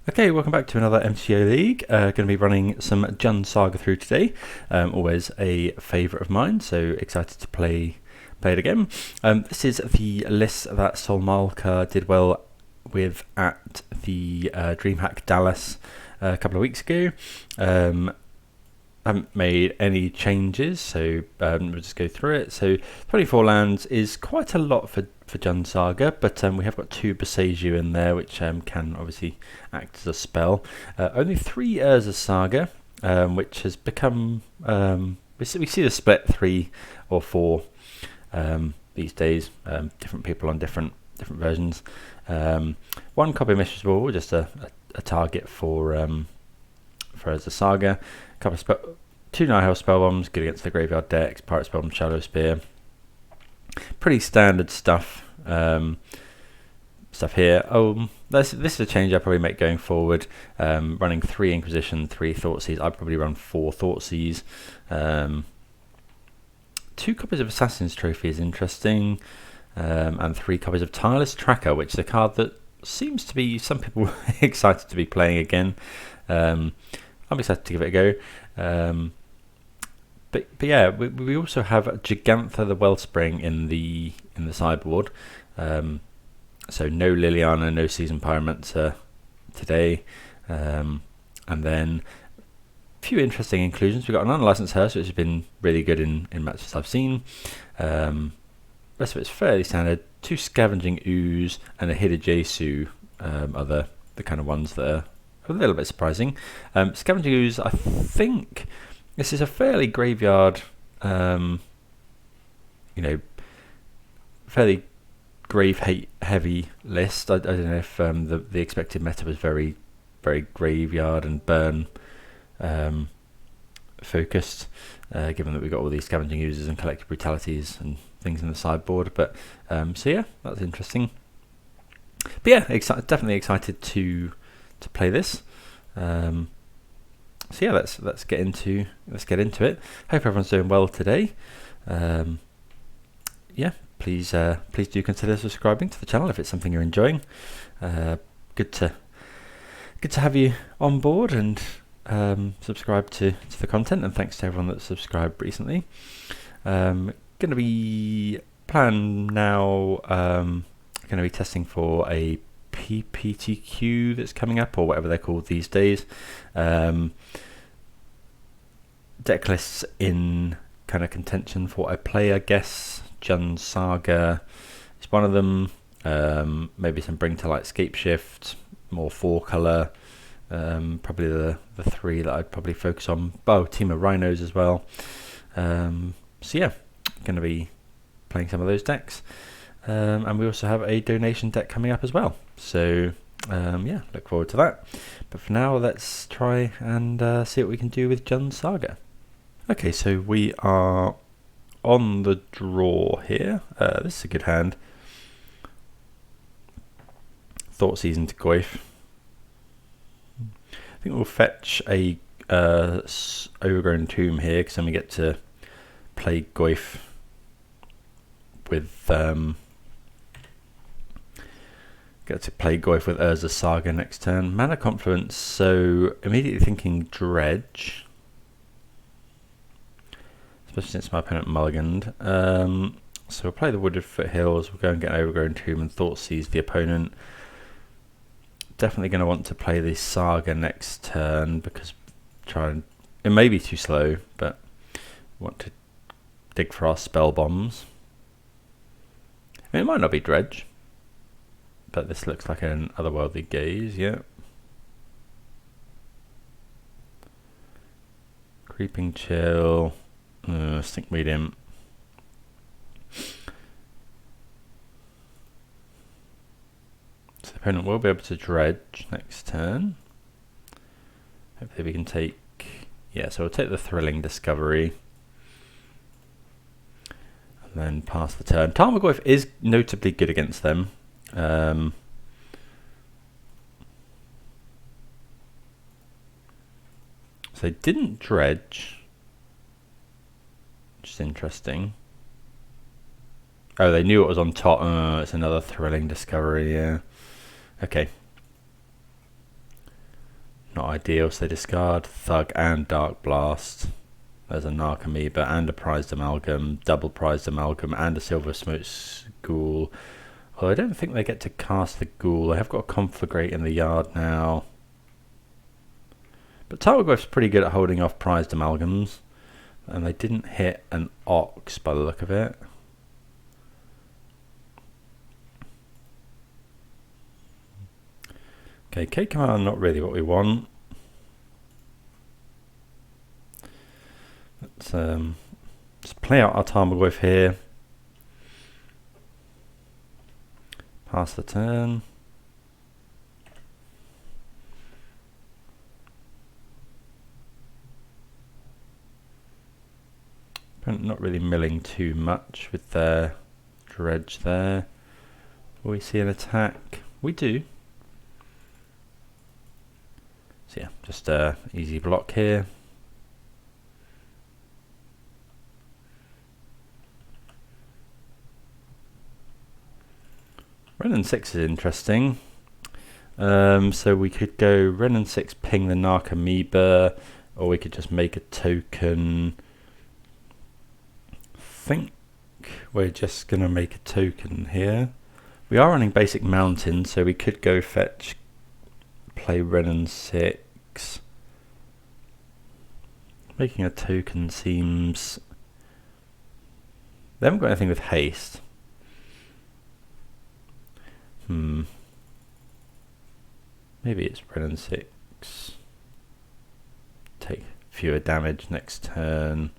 Okay, welcome back to another MTG League. Going to be running some Saga through today. Always a favourite of mine, so excited to play it again. This is the list that Malka did well with at the DreamHack Dallas a couple of weeks ago. Haven't made any changes, so we'll just go through it. So 24 lands is quite a lot for Jund Saga, but we have got 2 Boseiju in there, which can obviously act as a spell. Only 3 Urza Saga, which has become... we see the split 3 or 4 these days. Different people on different versions. 1 copy Mistress Ball, just a target for Urza Saga. Couple of 2 Nihil spell bombs, good against the graveyard decks. Pirate spell bomb, Shadow Spear. Pretty standard stuff. Here. This is a change I probably make going forward. Running 3 Inquisition, 3 Thoughtseize. I'd probably run 4 Thoughtseize. 2 copies of Assassin's Trophy is interesting, and 3 copies of Tireless Tracker, which is a card that seems to be some people excited to be playing again. I'm excited to give it a go. But yeah, we also have Gigantha the Wellspring in the sideboard. So no Liliana, no Season Pyromancer today. And then a few interesting inclusions. We've got an Unlicensed Hearse, which has been really good in matches I've seen. Rest of it's fairly standard. 2 Scavenging Ooze and a Hidejesu are the kind of ones that are a little bit surprising. Scavenging Ooze, I think this is a fairly graveyard, fairly grave heavy list. I don't know if the expected meta was very, very graveyard and burn focused, given that we've got all these Scavenging Oozes and Collective Brutalities and things in the sideboard. But so yeah, that's interesting. But yeah, definitely excited to play this. So yeah, let's get into it. Hope everyone's doing well today. Yeah, please do consider subscribing to the channel if it's something you're enjoying. Good to have you on board and subscribe to the content, and thanks to everyone that's subscribed recently. Going to be plan now. Going to be testing for a PPTQ that's coming up, or whatever they're called these days. Deck lists in kind of contention for what I play, I guess. Jund Saga is one of them. Maybe some Bring to Light Scape Shift, more 4-color. Probably the 3 that I'd probably focus on. Oh, Team of Rhinos as well. So yeah, going to be playing some of those decks. And we also have a donation deck coming up as well. So yeah, look forward to that. But for now, let's try and see what we can do with Jund Saga. Okay, so we are on the draw here. This is a good hand. Thoughtseize into Goyf. I think we'll fetch a Overgrown Tomb here, because then we get to play Goyf with Urza Saga next turn. Mana Confluence, so immediately thinking Dredge, especially since my opponent mulliganed. So we'll play the Wooded Foothills, we'll go and get an Overgrown Tomb and Thoughtseize the opponent. Definitely going to want to play the Saga next turn, because it may be too slow, but want to dig for our spell bombs. I mean, it might not be Dredge, but this looks like an Otherworldly Gaze, yeah. Creeping Chill, Stink Medium. So the opponent will be able to Dredge next turn. Hopefully we can take... Yeah, so we'll take the Thrilling Discovery. And then pass the turn. Tarmogoyf is notably good against them. So they didn't Dredge, which is interesting. Oh, they knew it was on top. It's another Thrilling Discovery, yeah. Okay. not ideal, so they discard Thug and Dark Blast. There's a Narc Amoeba and a Prized Amalgam, double Prized Amalgam and a Silver Smoke Ghoul. Although I don't think they get to cast the Ghoul. They have got a Conflagrate in the yard now. But Tarmogoyf's pretty good at holding off Prized Amalgams. And they didn't hit an Ox by the look of it. Okay, K-Command not really what we want. Let's play out our Tarmogoyf here. Pass the turn. Not really milling too much with their Dredge there. Will we see an attack? We do. So yeah, just a easy block here. Ren and 6 is interesting. So we could go Ren and 6, ping the Narc Amoeba, or we could just make a token. I think we're just going to make a token here. We are running basic mountain, so we could go fetch, play Ren and 6. Making a token seems... They haven't got anything with haste. Maybe it's Ren and 6. Take fewer damage next turn.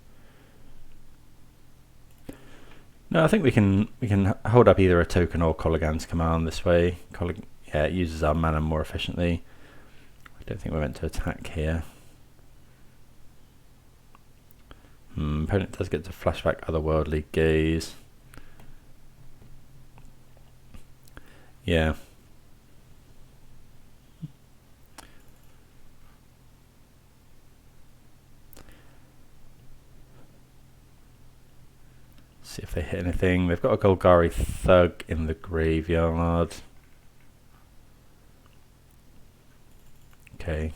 No, I think we can hold up either a token or Kolaghan's Command this way. Yeah, it uses our mana more efficiently. I don't think we're meant to attack here. Opponent does get to flashback Otherworldly Gaze. Yeah. See if they hit anything. They've got a Golgari Thug in the graveyard. Okay.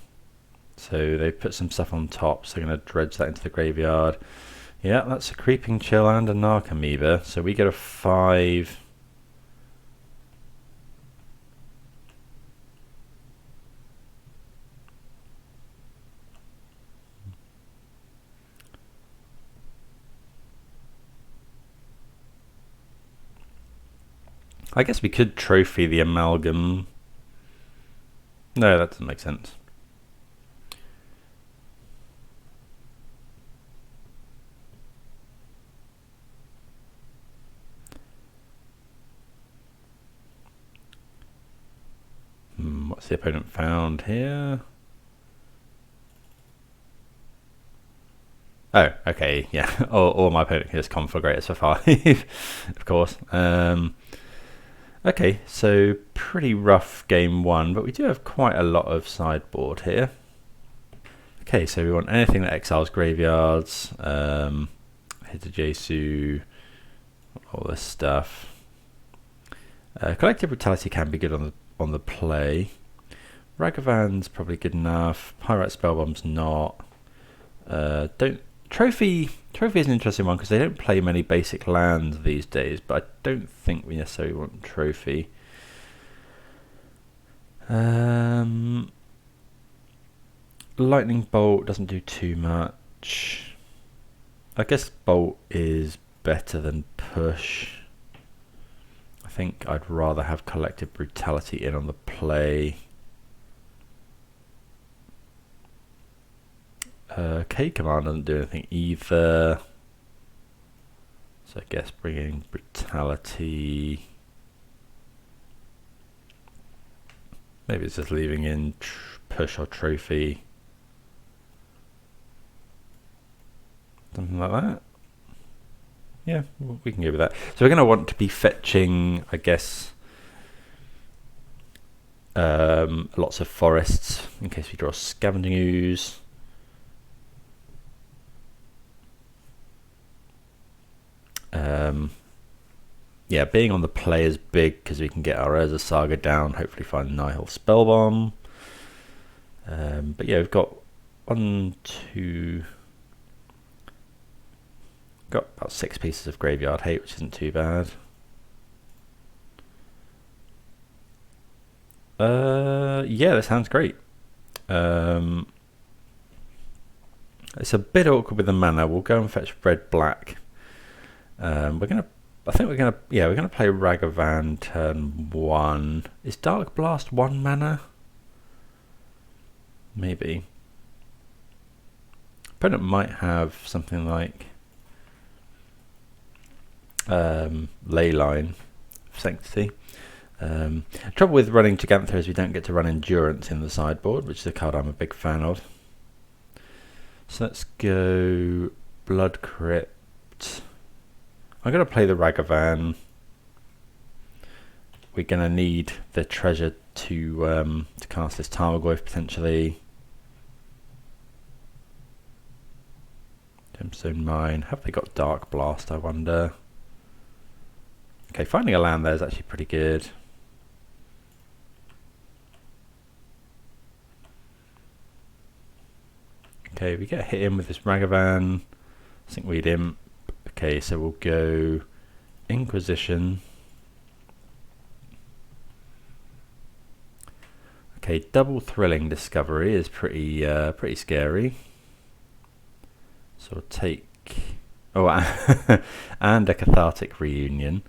So they put some stuff on top, so they're going to dredge that into the graveyard. Yeah, that's a Creeping Chill and a Narc Amoeba. So we get a 5. I guess we could trophy the Amalgam. No, that doesn't make sense. What's the opponent found here? Oh, okay, yeah. Or my opponent can just conflagrate us for 5, of course. Okay, so pretty rough game 1, but we do have quite a lot of sideboard here. Okay, so we want anything that exiles graveyards, Hitajesu, all this stuff. Collective Brutality can be good on the play. Ragavan's probably good enough. Pyrite Spellbomb's not. Trophy is an interesting one because they don't play many basic lands these days, but I don't think we necessarily want Trophy. Lightning Bolt doesn't do too much. I guess Bolt is better than Push. I think I'd rather have Collective Brutality in on the play. K-Command doesn't do anything either. So I guess bringing Brutality. Maybe it's just leaving in Push or Trophy. Something like that. Yeah, we can go with that. So we're going to want to be fetching, I guess, lots of forests in case we draw Scavenging Ooze. Yeah, being on the play is big because we can get our Urza Saga down, hopefully find Nihil Spellbomb. But yeah, we've got one, two, got about 6 pieces of graveyard hate, which isn't too bad. Yeah, that sounds great. It's a bit awkward with the mana. We'll go and fetch red black. We're gonna play Ragavan turn 1. Is Dark Blast 1 mana? Maybe. Opponent might have something like Leyline of Sanctity. Trouble with running Gigantha is we don't get to run Endurance in the sideboard, which is a card I'm a big fan of. So let's go Blood Crypt. I'm going to play the Ragavan. We're going to need the treasure to cast this Tarmogoyf potentially. Gemstone Mine. Have they got Dark Blast, I wonder? Okay, finding a land there is actually pretty good. Okay, we get hit in with this Ragavan. I think we'd imp. Okay, so we'll go Inquisition. Okay, double Thrilling Discovery is pretty scary. So we'll take and a Cathartic Reunion.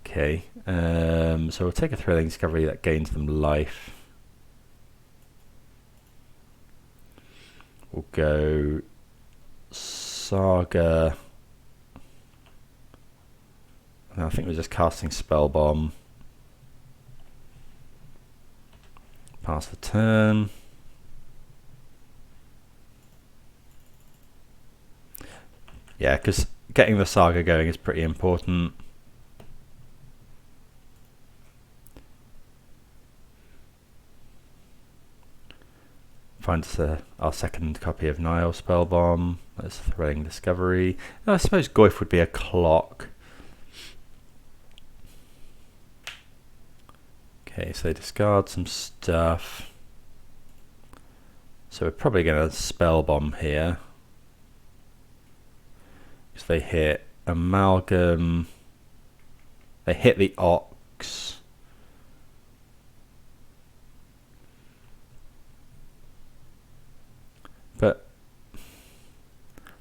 Okay, so we'll take a Thrilling Discovery that gains them life. We'll go Saga. I think we're just casting Spell Bomb. Pass the turn. Yeah, because getting the Saga going is pretty important. Find us our second copy of Nile Spellbomb. That's Thrilling Discovery. I suppose Goyf would be a clock. Okay, so they discard some stuff. So we're probably going to Spellbomb here. Because they hit Amalgam. They hit the Ox. But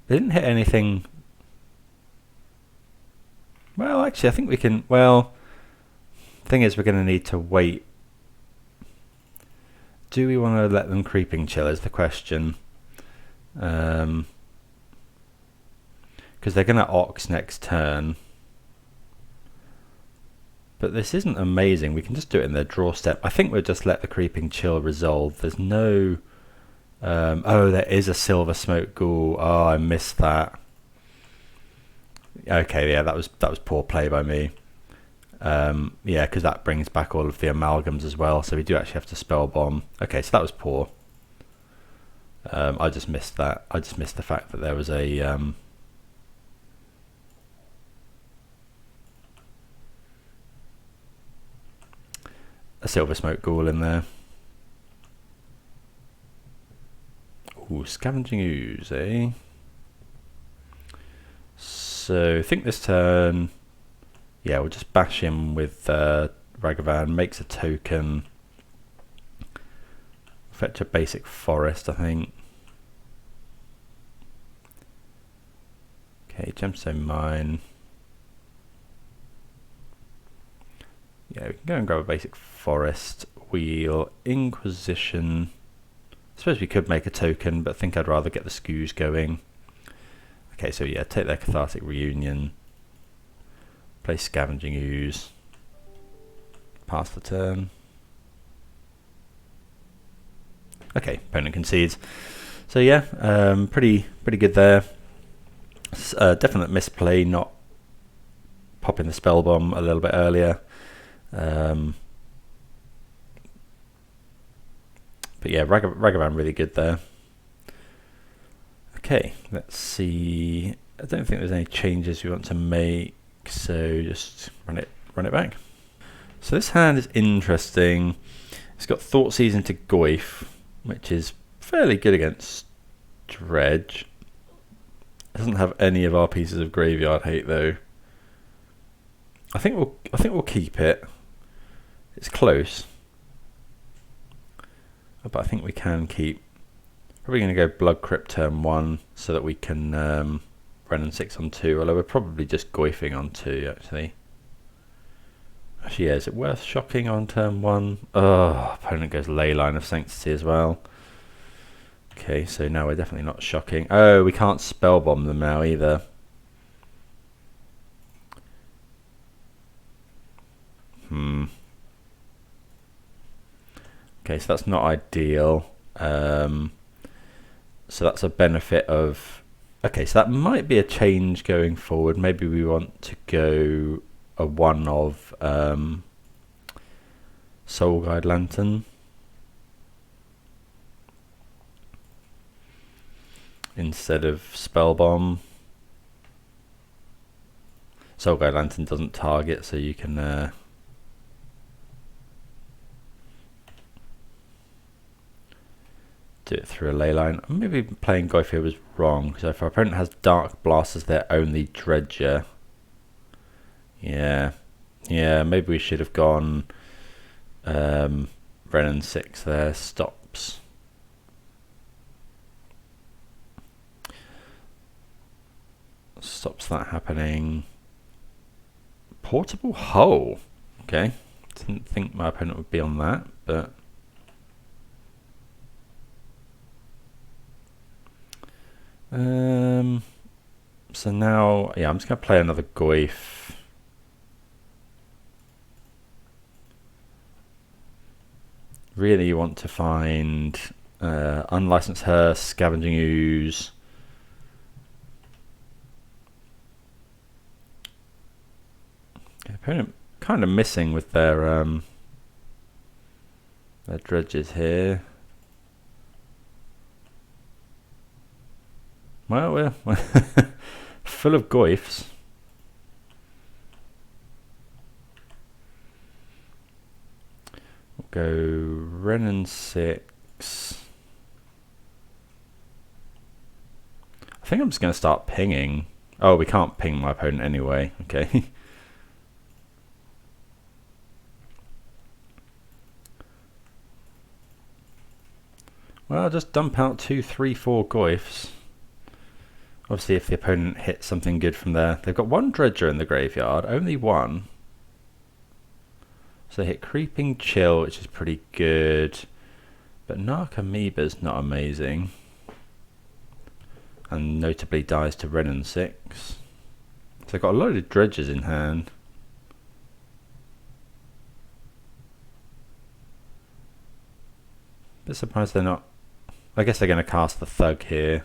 they didn't hit anything. Well, actually, I think we can. Well, thing is, we're going to need to wait. Do we want to let them Creeping Chill is the question. Because they're going to Ox next turn. But this isn't amazing. We can just do it in their draw step. I think we'll just let the Creeping Chill resolve. There's no... oh, there is a Silver Smoke Ghoul. Oh, I missed that. Okay, yeah, that was poor play by me. Yeah, because that brings back all of the amalgams as well, so we do actually have to Spell Bomb. Okay, so that was poor. I just missed that. I just missed the fact that there was a Silver Smoke Ghoul in there. Ooh, Scavenging Ooze, eh? So I think this turn, yeah, we'll just bash him with Ragavan, makes a token, fetch a basic forest, I think. Okay, Gemstone Mine. Yeah, we can go and grab a basic forest. We'll Inquisition. I suppose we could make a token, but I think I'd rather get the Scoos going. Okay, so yeah, take their Cathartic Reunion. Play Scavenging Ooze. Pass the turn. Okay, opponent concedes. So yeah, pretty good there. Definite misplay, not popping the Spell Bomb a little bit earlier. But yeah, Ragavan really good there. Okay, let's see. I don't think there's any changes we want to make, so just run it back. So this hand is interesting. It's got Thoughtseize into Goyf, which is fairly good against Dredge. Doesn't have any of our pieces of graveyard hate though. I think we'll keep it. It's close, but I think we can keep. Probably going to go Blood Crypt turn 1 so that we can Renin 6 on 2. Although we're probably just goifing on 2 actually. Actually, yeah, is it worth shocking on turn 1? Oh, opponent goes Leyline of Sanctity as well. Okay, so now we're definitely not shocking. Oh, we can't spellbomb them now either. Okay, so that's not ideal. So that's a benefit of... Okay, so that might be a change going forward. Maybe we want to go a 1 of Soul Guide Lantern instead of Spellbomb. Soul Guide Lantern doesn't target, so you can do it through a Leyline. Maybe playing Goif here was wrong, because if our opponent has Dark Blast as their only Dredger, yeah, maybe we should have gone Renin 6 there, stops that happening. Portable Hull, okay, didn't think my opponent would be on that, but so now, yeah, I'm just going to play another Goif. Really you want to find Unlicensed Hearse, Scavenging Ooze. Okay, opponent kind of missing with their dredges here. Well, we're full of Goifs. We'll go Renin 6. I think I'm just going to start pinging. Oh, we can't ping my opponent anyway. Okay. Well, I'll just dump out 2, 3, 4 Goifs. Obviously, if the opponent hits something good from there. They've got 1 Dredger in the graveyard, only 1. So they hit Creeping Chill, which is pretty good. But Narc Amoeba's not amazing. And notably dies to Renin 6. So they've got a load of Dredgers in hand. Bit surprised they're not... I guess they're going to cast the Thug here.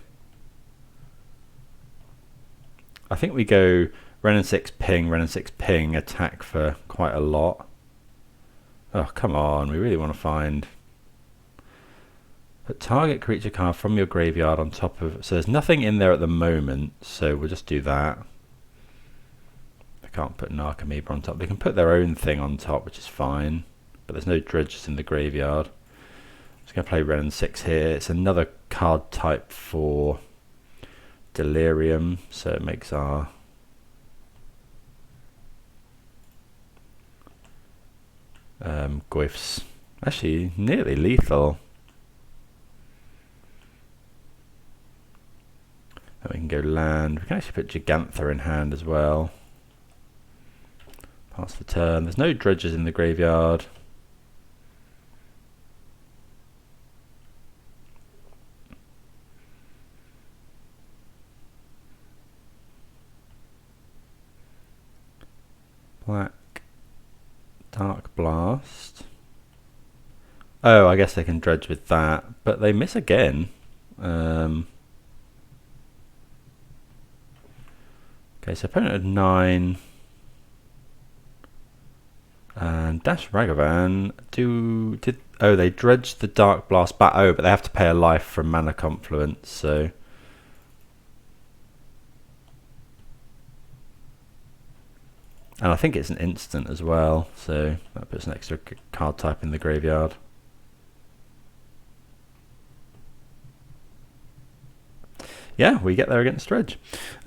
I think we go Renin 6 ping, attack for quite a lot. Oh, come on, we really want to find... Put target creature card from your graveyard on top of... So there's nothing in there at the moment, so we'll just do that. They can't put Narc Amoeba on top. They can put their own thing on top, which is fine. But there's no dredges in the graveyard. I'm just going to play Renin 6 here. It's another card type for Delirium, so it makes our Goifs actually nearly lethal. And we can go land. We can actually put Gigantha in hand as well. Pass the turn. There's no dredges in the graveyard. Black Dark Blast. Oh, I guess they can dredge with that, but they miss again. Okay, so opponent had 9. And Dash Ragavan oh, they dredged the Dark Blast back. Oh, but they have to pay a life from Mana Confluence, so... And I think it's an instant as well, so that puts an extra card type in the graveyard. Yeah, we get there against Dredge.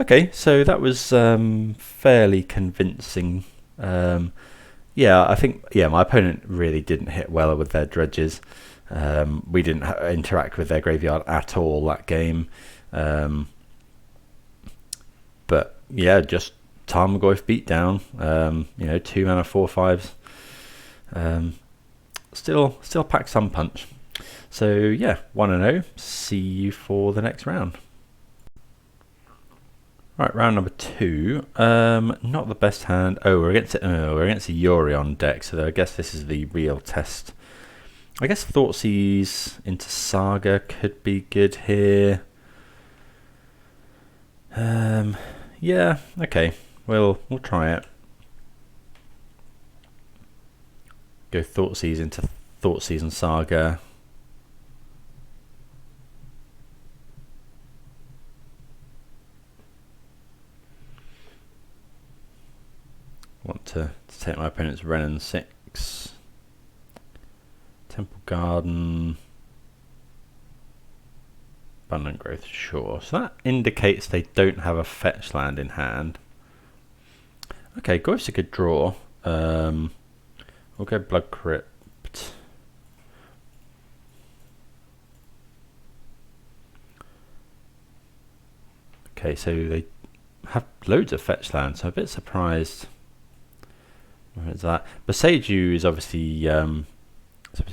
Okay, so that was fairly convincing. Yeah, I think my opponent really didn't hit well with their dredges. We didn't interact with their graveyard at all that game. But yeah, just Tarmogoyf beat down. 2 mana 4/5s. Still pack some punch. So yeah, 1-0. See you for the next round. Right, round number 2. Not the best hand. Oh, we're against a Yorion deck, so I guess this is the real test. I guess Thoughtseize into Saga could be good here. Yeah, okay. We'll try it. Go Thoughtseize into Thoughtseize and Saga. Want to take my opponent's Renin 6. Temple Garden. Abundant Growth, sure. So that indicates they don't have a fetch land in hand. Okay, Goyf's a good draw. We'll go Blood Crypt. Okay, so they have loads of fetch lands, so I'm a bit surprised. Where is that? Boseiju is obviously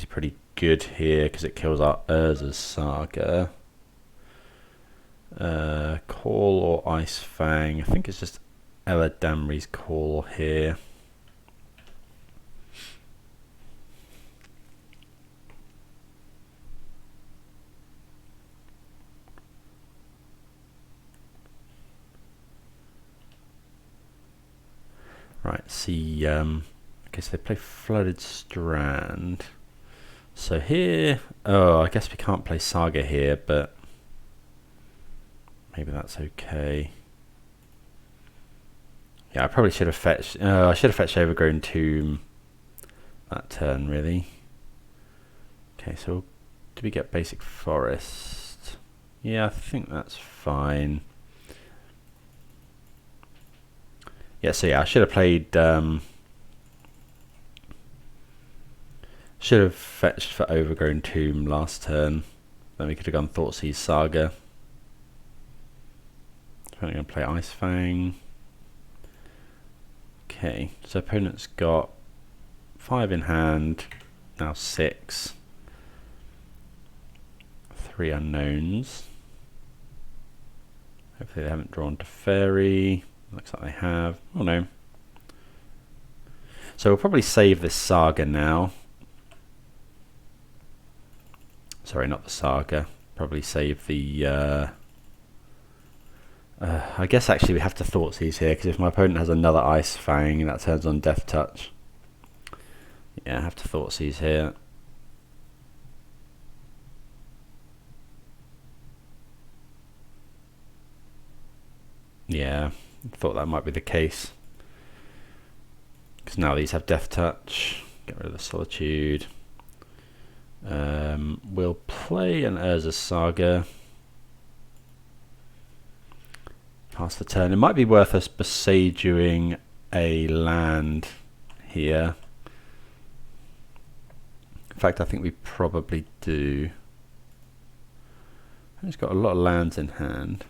pretty good here because it kills our Urza's Saga. Call or Ice Fang. I think it's just Ella Damri's call here. Right, see, okay, so they play Flooded Strand. So here, I guess we can't play Saga here, but maybe that's okay. Yeah, I probably should have fetched, I should have fetched Overgrown Tomb that turn, really. Okay, so do we get Basic Forest? Yeah, I think that's fine. Yeah, so yeah, I should have played, should have fetched for Overgrown Tomb last turn. Then we could have gone Thoughtseize Saga. I'm going to play Ice Fang. Okay, so opponent's got 5 in hand, now 6. 3 unknowns. Hopefully they haven't drawn to Fairy. Looks like they have. Oh no. So we'll probably save this Saga now. Sorry, not the Saga. Probably save the... I guess actually we have to Thoughtseize here, because if my opponent has another Ice Fang, that turns on Death Touch. Yeah, I have to Thoughtseize here. Yeah, thought that might be the case. Because now these have Death Touch. Get rid of the Solitude. We'll play an Urza Saga. Pass the turn. It might be worth us Besieguing a land here. In fact, I think we probably do. He's got a lot of lands in hand.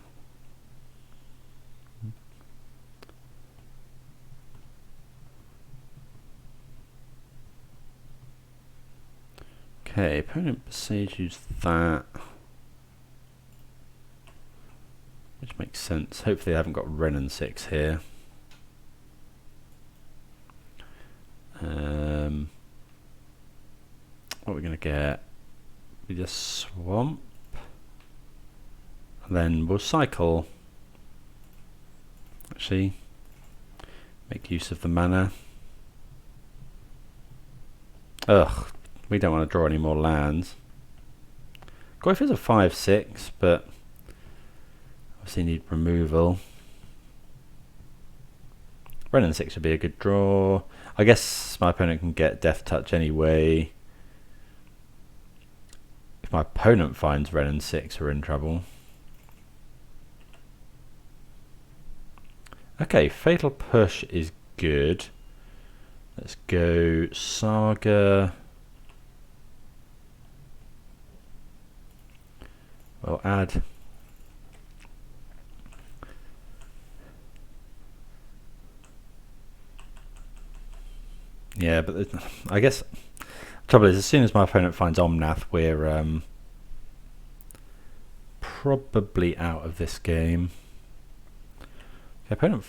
Okay, opponent besieges that. Which makes sense. Hopefully they haven't got Renin 6 here. What are we going to get? We just swamp. And then we'll cycle. Actually, make use of the mana. Ugh, we don't want to draw any more lands. Goyf is a 5/6, but obviously need removal. Renin 6 would be a good draw. I guess my opponent can get Death Touch anyway. If my opponent finds Renin 6, we're in trouble. Okay, Fatal Push is good. Let's go Saga. We'll add. Yeah, but I guess the trouble is, as soon as my opponent finds Omnath, we're probably out of this game. Okay, opponent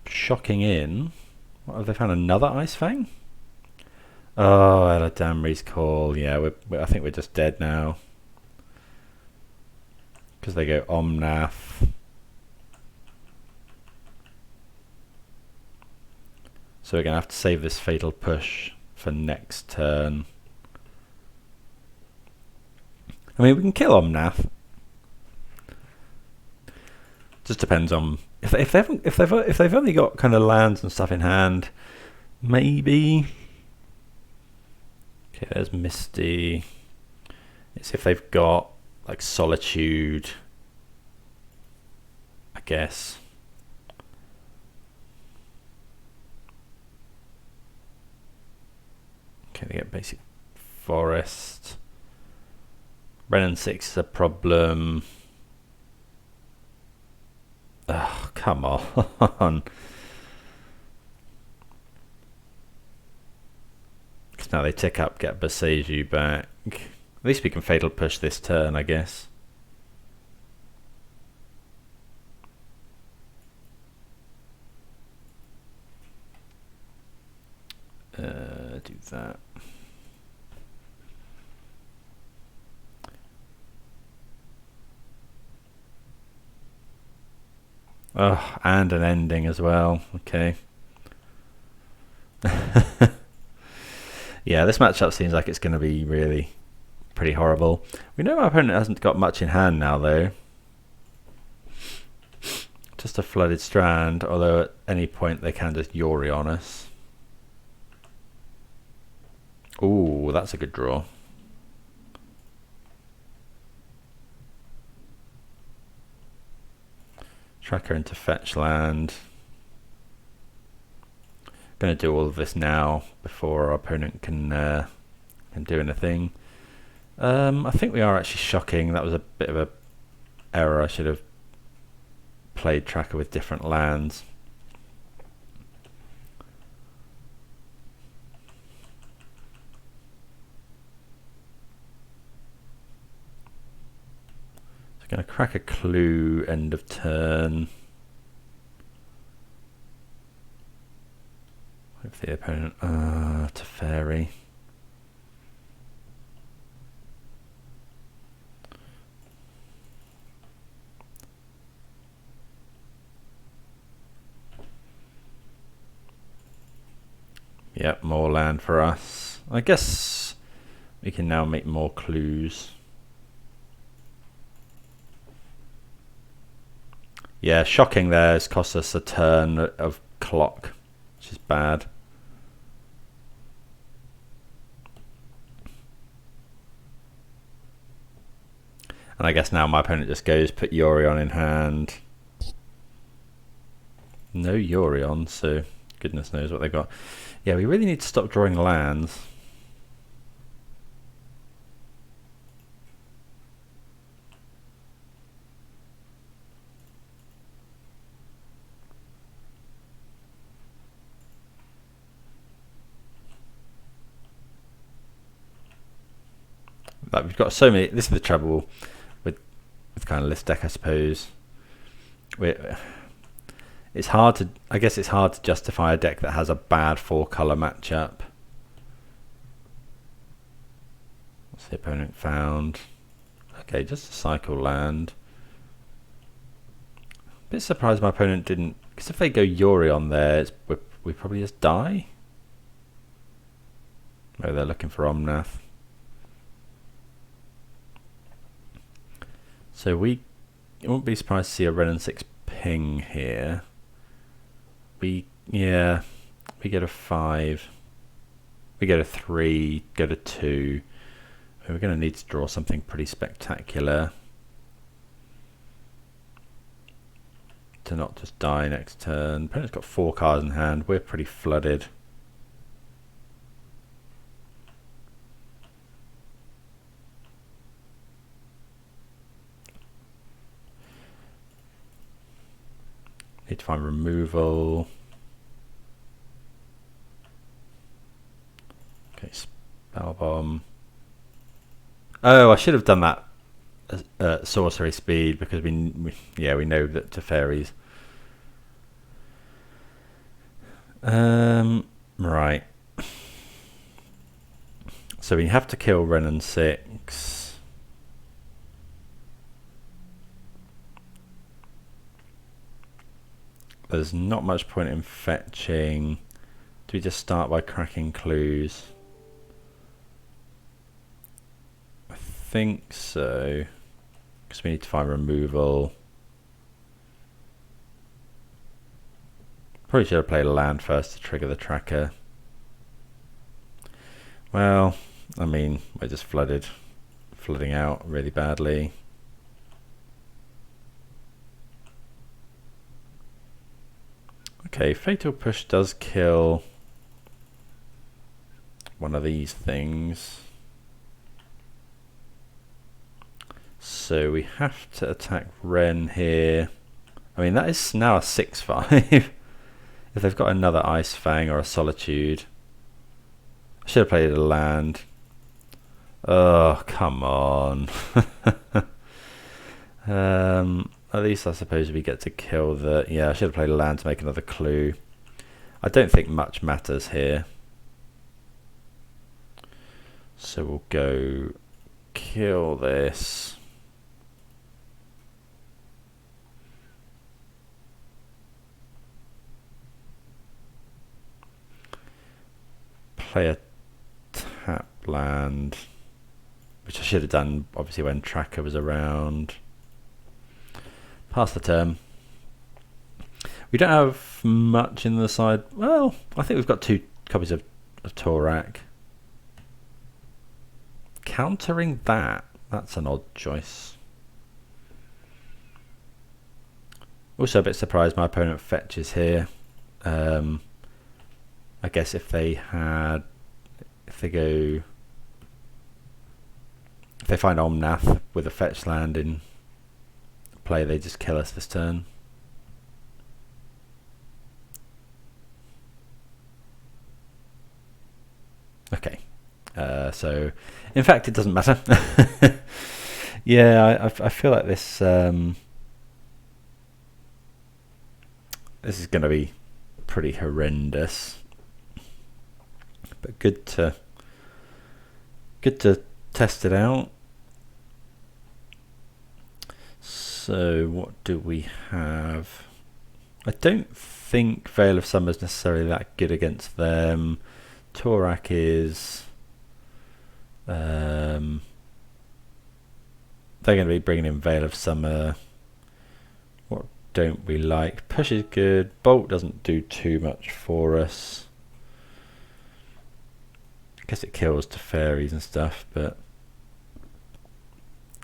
shocking in. What, have they found another Ice Fang? Oh, Eladamri's Call. Yeah, I think we're just dead now. Because they go Omnath. So we're going to have to save this Fatal Push for next turn. I mean, we can kill Omnath. Just depends on if they've only got kind of lands and stuff in hand. Maybe. Okay, there's Misty. It's if they've got like Solitude, I guess. Okay, they get basic forest. Renin 6 is a problem. Oh, come on. Because now they tick up, get Boseiju back. At least we can Fatal Push this turn, I guess. Do that. Oh, and an ending as well. Okay. Yeah, this matchup seems like it's going to be really pretty horrible. We know our opponent hasn't got much in hand now, though. Just a Flooded Strand, although at any point they can just Yori on us. Ooh, that's a good draw. Tracker into fetch land. Going to do all of this now before our opponent can do anything. I think we are actually shocking. That was a bit of a error. I should have played Tracker with different lands. So going to crack a Clue end of turn. If the opponent Teferi. Yep, more land for us. I guess we can now make more clues. Yeah, shocking there has cost us a turn of clock, which is bad. And I guess now my opponent just goes, put Yorion in hand. No Yorion, so goodness knows what they got. Yeah, we really need to stop drawing lands. Like, we've got so many. This is the trouble with kind of this deck, I suppose. It's hard to, I guess it's hard to justify a deck that has a bad 4-color matchup. What's the opponent found? Okay, just a cycle land. Bit surprised my opponent didn't, because if they go Yori on there, we probably just die. Oh, they're looking for Omnath. So we won't be surprised to see a Renin 6 ping here. We get a 5. We get a 3, get a 2. We're going to need to draw something pretty spectacular to not just die next turn. Opponent's got 4 cards in hand. We're pretty flooded. Need to find removal. Okay, spell bomb. Oh, I should have done that sorcery speed because we know that to fairies. Right. So we have to kill Renin 6. There's not much point in fetching. Do we just start by cracking clues? I think so. Because we need to find removal. Probably should have played a land first to trigger the tracker. Well, I mean, we're just flooding out really badly. Okay, Fatal Push does kill one of these things. So we have to attack Ren here. I mean, that is now a 6/5. If they've got another Ice Fang or a Solitude. I should have played a land. Oh, come on. At least I suppose we get to kill the... Yeah, I should have played a land to make another clue. I don't think much matters here. So we'll go kill this. Play a tap land, which I should have done obviously when Tracker was around. Pass the turn. We don't have much in the side. Well, I think we've got 2 copies of Torak. Countering that, that's an odd choice. Also a bit surprised my opponent fetches here. I guess if they find Omnath with a fetch land in play, they just kill us this turn. Okay, so in fact it doesn't matter. Yeah, I feel like this this is going to be pretty horrendous, but good to test it out. So what do we have? I don't think Veil of Summer is necessarily that good against them. Torak is... they're going to be bringing in Veil of Summer. What don't we like? Push is good. Bolt doesn't do too much for us. I guess it kills to fairies and stuff, but...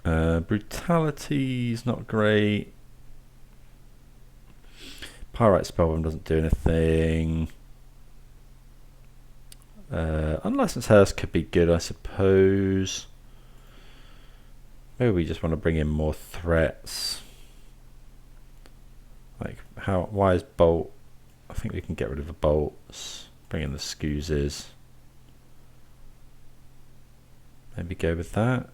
Brutality is not great. Pyrite Spellbomb doesn't do anything. Unlicensed Hearse could be good, I suppose. Maybe we just want to bring in more threats. Like, why is Bolt? I think we can get rid of the bolts. Bring in the Scoozes. Maybe go with that.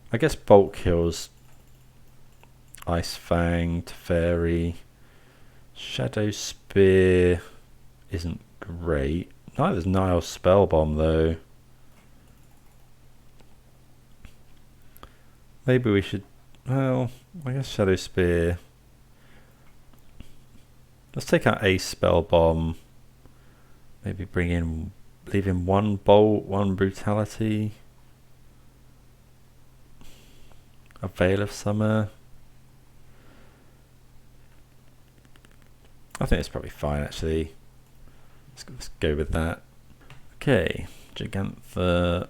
I guess Bolt kills Ice Fang, Teferi. Shadow Spear isn't great. Neither's Nile Spellbomb though. Maybe we should... Well, I guess Shadow Spear. Let's take out a Spellbomb. Maybe bring in... Leave in 1 Bolt, 1 Brutality. A Veil of Summer. I think it's probably fine actually. Let's go with that. Okay, Gigantha.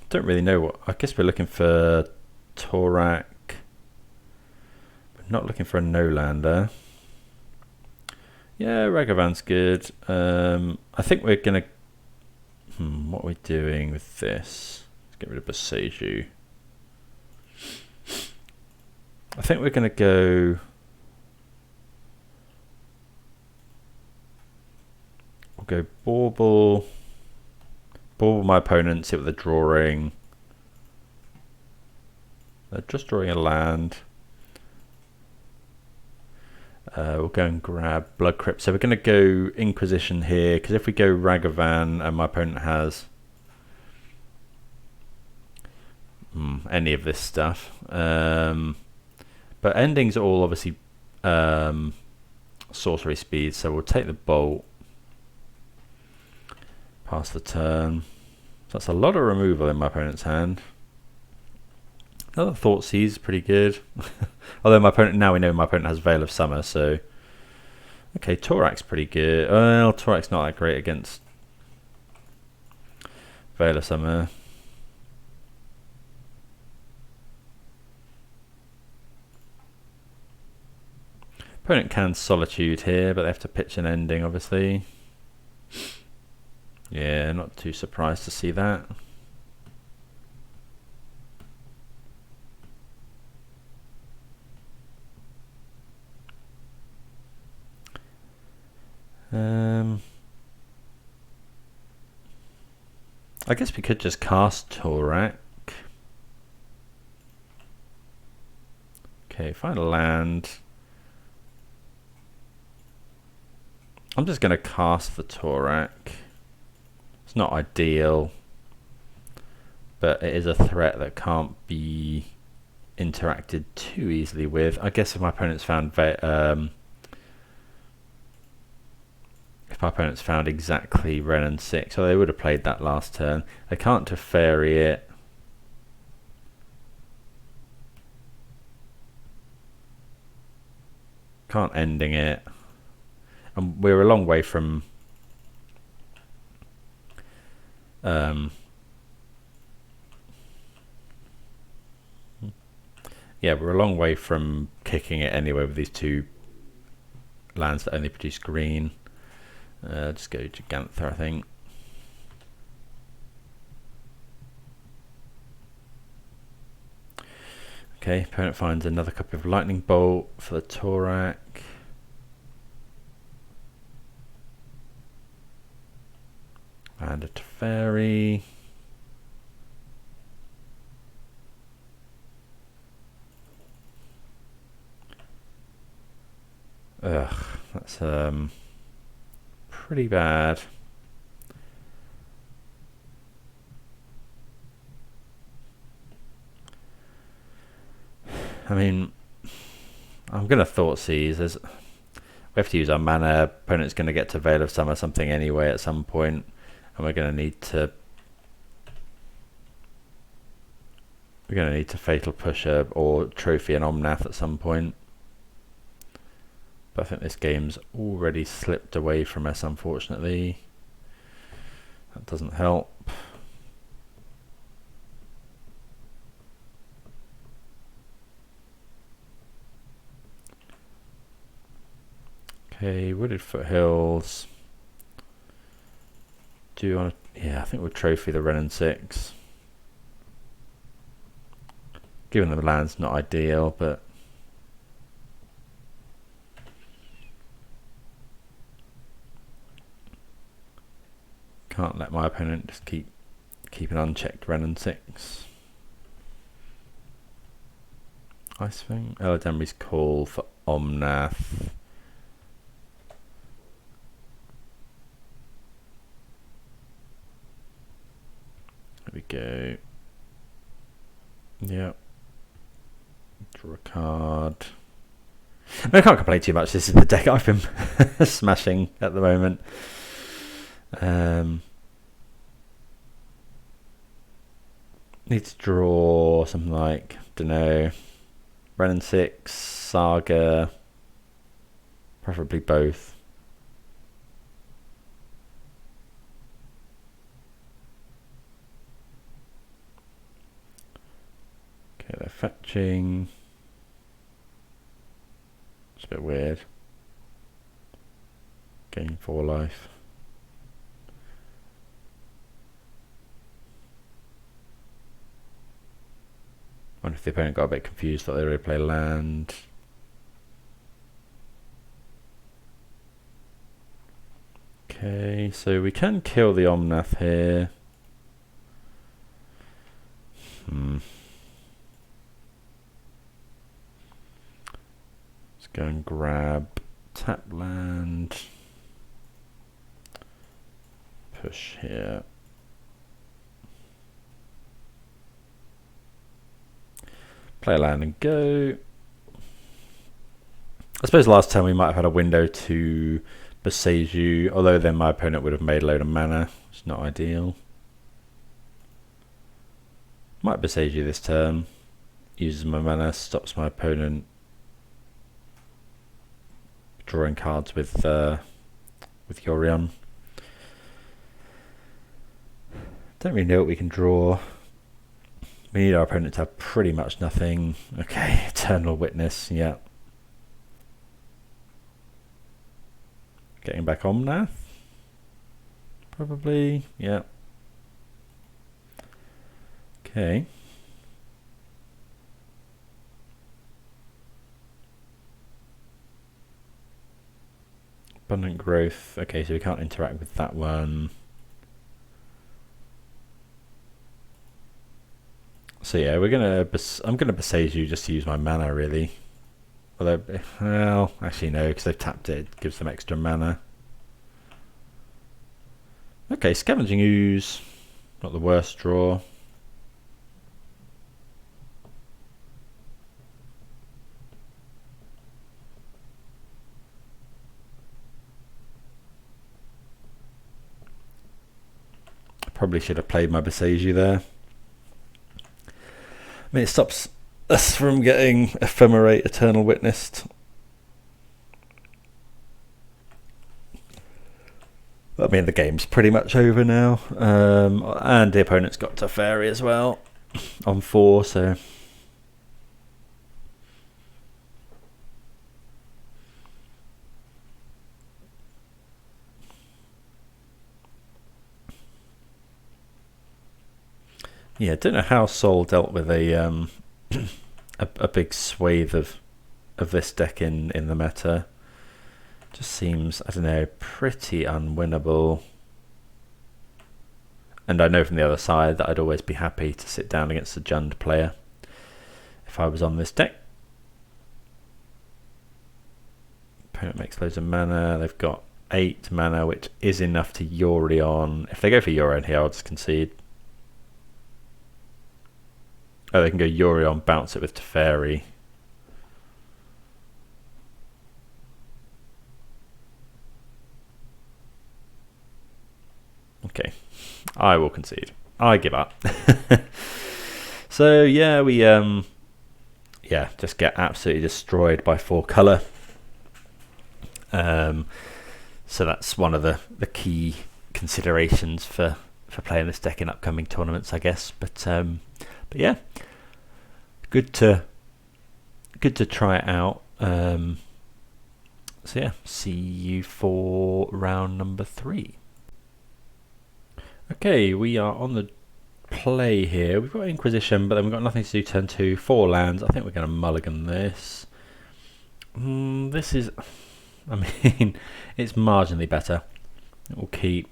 Don't really know what. I guess we're looking for Torak. not looking for a no-lander. Yeah, Ragavan's good. I think we're going to... what are we doing with this? Let's get rid of Boseiju. I think we're going to go... We'll go Bauble. Bauble my opponent, see what they're drawing. They're just drawing a land. We'll go and grab Blood Crypt. So we're going to go Inquisition here, because if we go Ragavan and my opponent has any of this stuff, but endings are all obviously sorcery speed, so we'll take the Bolt, pass the turn. So that's a lot of removal in my opponent's hand. Another Thoughtseize is pretty good. Although my opponent, now we know my opponent has Veil of Summer, so okay, Torak's pretty good. Well, Torak's not that great against Veil of Summer. Opponent can Solitude here, but they have to pitch an ending, obviously. Yeah, not too surprised to see that. I guess we could just cast Torak. Okay, find a land. I'm just going to cast the Torak. It's not ideal, but it is a threat that can't be interacted too easily with. I guess if my opponent's found exactly Ren and 6, so they would have played that last turn. They can't Teferi it. Can't ending it. And we're a long way from yeah, we're a long way from kicking it anyway with these two lands that only produce green. Just go Gigantha, I think. Okay, opponent finds another copy of Lightning Bolt for the Torak. And a Teferi. Ugh, that's pretty bad. I mean, I'm going to Thoughtseize. We have to use our mana. Opponent's going to get to Veil of Summer something anyway at some point, and we're going to need to Fatal Pusher or Trophy and Omnath at some point. But I think this game's already slipped away from us, unfortunately. That doesn't help. Okay, Wooded Foothills. Do you want to... Yeah, I think we'll Trophy the Ren and 6. Given the land's not ideal, but... Can't let my opponent just keep an unchecked Ren and 6. Ice Fang. Eladamri's Call for Omnath. There we go. Yep. Draw a card. I mean, I can't complain too much. This is the deck I've been smashing at the moment. Need to draw something like, don't know, Ren and 6, Saga, preferably both. Okay, they're fetching. a bit weird. Gain 4 life. Wonder if the opponent got a bit confused, thought they were going to play land. Okay, so we can kill the Omnath here. Let's go and grab tap land. Push here. Play a land and go. I suppose last time we might have had a window to Boseiju, although then my opponent would have made a load of mana. It's not ideal. Might Boseiju this turn. Uses my mana, stops my opponent drawing cards with Yorion. Don't really know what we can draw. We need our opponent to have pretty much nothing. Okay, Eternal Witness, yeah. Getting back Omnath? Probably, yeah. Okay. Abundant Growth. Okay, so we can't interact with that one. So yeah, I'm gonna Boseiju just to use my mana really. Although, well, actually no, because they've tapped it, it gives them extra mana. Okay, Scavenging Ooze, not the worst draw. Probably should have played my Boseiju there. I mean, it stops us from getting Ephemerate Eternal Witnessed. I mean, the game's pretty much over now. And the opponent's got Teferi as well on 4, so... Yeah, I don't know how Sol dealt with a a big swathe of this deck in the meta. Just seems, I don't know, pretty unwinnable. And I know from the other side that I'd always be happy to sit down against a Jund player if I was on this deck. Opponent makes loads of mana. They've got 8 mana, which is enough to Yorion. If they go for Yorion here, I'll just concede. Oh, they can go Yorion, bounce it with Teferi. Okay, I will concede. I give up. So yeah, we just get absolutely destroyed by 4 colour. So that's one of the key considerations for playing this deck in upcoming tournaments, I guess. But yeah, good to try it out. So yeah, see you for round number 3. Okay, we are on the play here. We've got Inquisition, but then we've got nothing to do turn 2. 4 lands. I think we're going to mulligan this. This is, I mean, it's marginally better. It will keep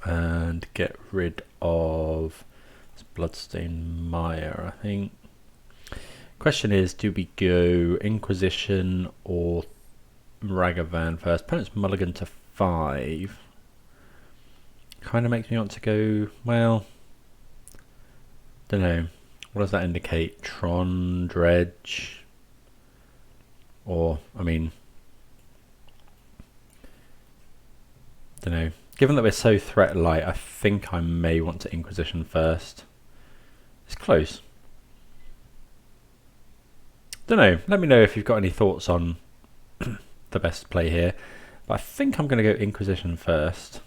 and get rid of Bloodstained Mire, I think. Question is, do we go Inquisition or Ragavan first? Opponent's mulligan to 5. Kind of makes me want to go, well, don't know. What does that indicate? Tron, Dredge, or, I mean, don't know. Given that we're so threat light, I think I may want to Inquisition first. It's close. Don't know. Let me know if you've got any thoughts on the best play here. But I think I'm going to go Inquisition first.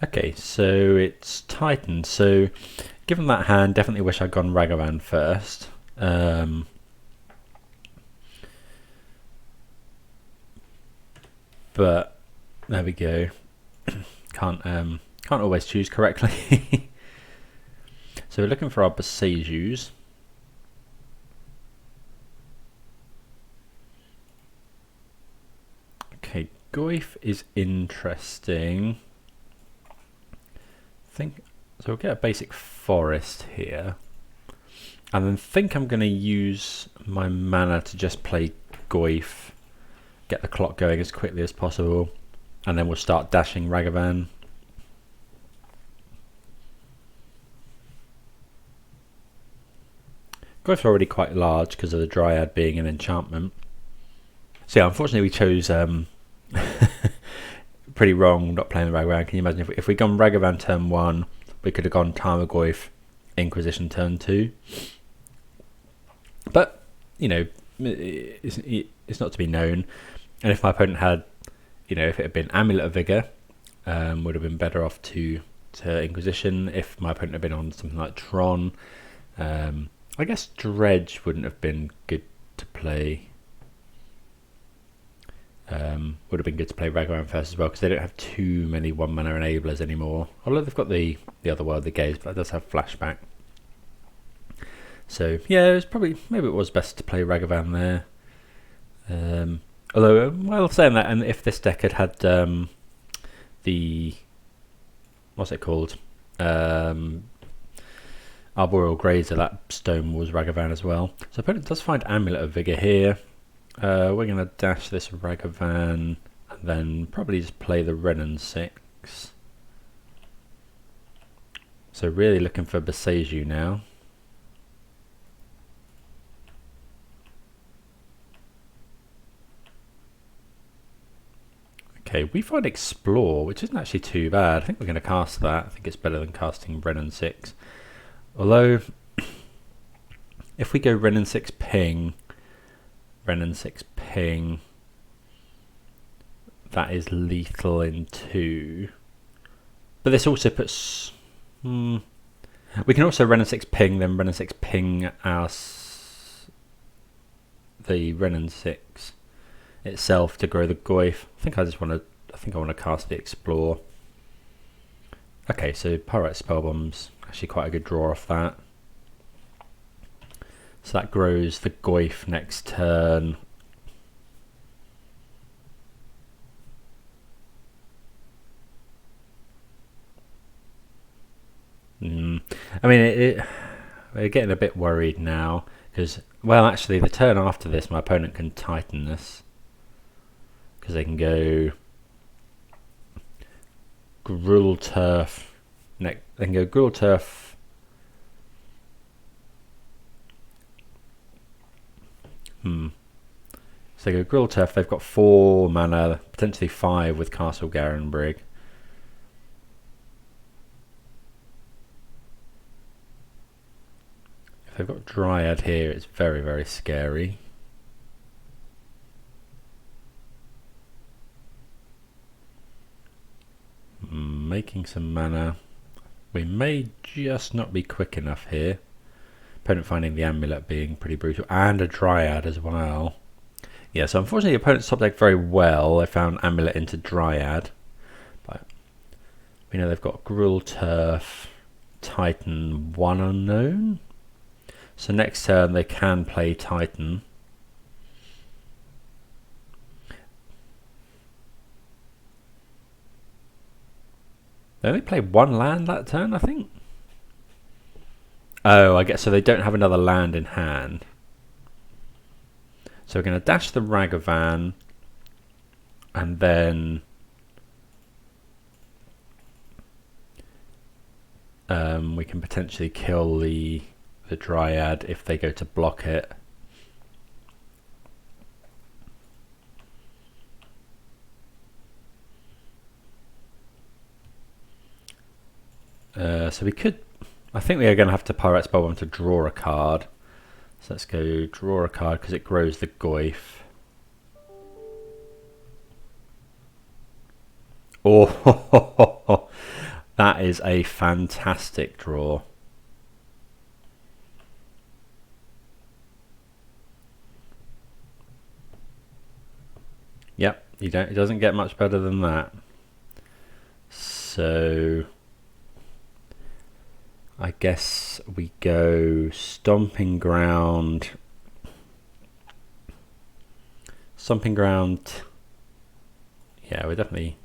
Okay, so it's Titan. So given that hand, definitely wish I'd gone Ragavan first. But there we go. Can't always choose correctly. So we're looking for our Besejus. Okay, Goyf is interesting. So we'll get a basic forest here. And then think I'm going to use my mana to just play Goyf, get the clock going as quickly as possible, and then we'll start dashing Ragavan. Goyf's already quite large because of the Dryad being an enchantment. So yeah, unfortunately we chose pretty wrong not playing the Ragavan. Can you imagine if we'd gone Ragavan turn 1, we could have gone Tarmogoyf Inquisition turn 2. But, you know, it's not to be known. And if my opponent had, you know, if it had been Amulet of Vigor, would have been better off to Inquisition. If my opponent had been on something like Tron, I guess Dredge wouldn't have been good to play. Would have been good to play Ragavan first as well, because they don't have too many 1-mana enablers anymore. Although they've got the Otherworldly Gaze, but that does have flashback. So yeah, it was probably, maybe it was best to play Ragavan there. Although, well, saying that, and if this deck had the, what's it called, Arboreal Grazer, that stone was Ragavan as well. So opponent does find Amulet of Vigor here. We're going to dash this Ragavan and then probably just play the Renin 6. So really looking for Beseju now. Okay, we find Explore, which isn't actually too bad. I think we're going to cast that. I think it's better than casting Renin 6. Although, if we go Renin 6 ping, that is lethal in 2. But this also puts... we can also Renin 6 ping, then Renin 6 ping the Renin 6 itself to grow the Goyf. I think I want to cast the Explore. Okay, so Pyrite Spellbomb's actually quite a good draw off that. So that grows the Goyf next turn. I mean, we're getting a bit worried now because, well, actually, the turn after this, my opponent can Titan this because they can go Gruul Turf. They can go Gruul Turf. So they go Gruul Turf. They've got 4 mana, potentially 5 with Castle Garenbrig. If they've got Dryad here, it's very, very scary. Making some mana. We may just not be quick enough here. Opponent finding the Amulet being pretty brutal, and a Dryad as well. Yeah, so unfortunately the opponent's top deck very well. I found Amulet into Dryad. But we know they've got Gruul Turf, Titan, 1 unknown. So next turn they can play Titan. They only play 1 land that turn, I think. Oh, I guess so they don't have another land in hand. So we're going to dash the Ragavan and then we can potentially kill the Dryad if they go to block it. So we could, I think we are going to have to Pyrite Spellbomb to draw a card. So let's go draw a card because it grows the Goyf. Oh, That is a fantastic draw. Yep, it doesn't get much better than that. So I guess we go Stomping Ground. Stomping Ground. Yeah, we're definitely...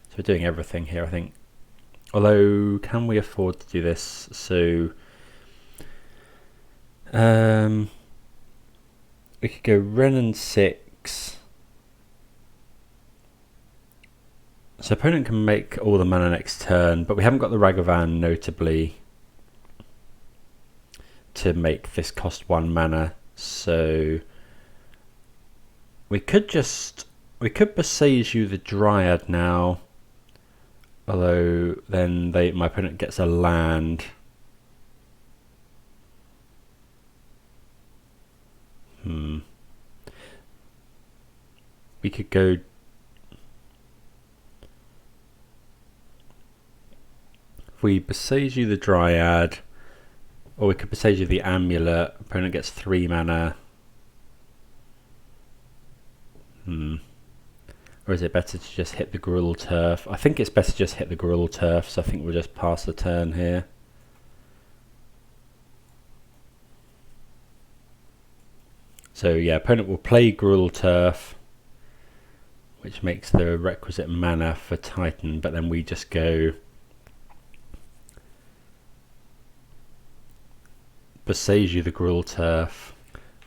So we're doing everything here, I think. Although, can we afford to do this? So... we could go Wrenn and 6. So opponent can make all the mana next turn, but we haven't got the Ragavan, notably, to make this cost 1 mana. So we could Besage the Dryad now, although then my opponent gets a land. We could go... If we Besage the Dryad, or we could Besage the Amulet, opponent gets 3 mana. Or is it better to just hit the Gruul Turf? I think it's better to just hit the Gruul Turf, so I think we'll just pass the turn here. So yeah, opponent will play Gruul Turf, which makes the requisite mana for Titan, but then we just go Besage the Gruul Turf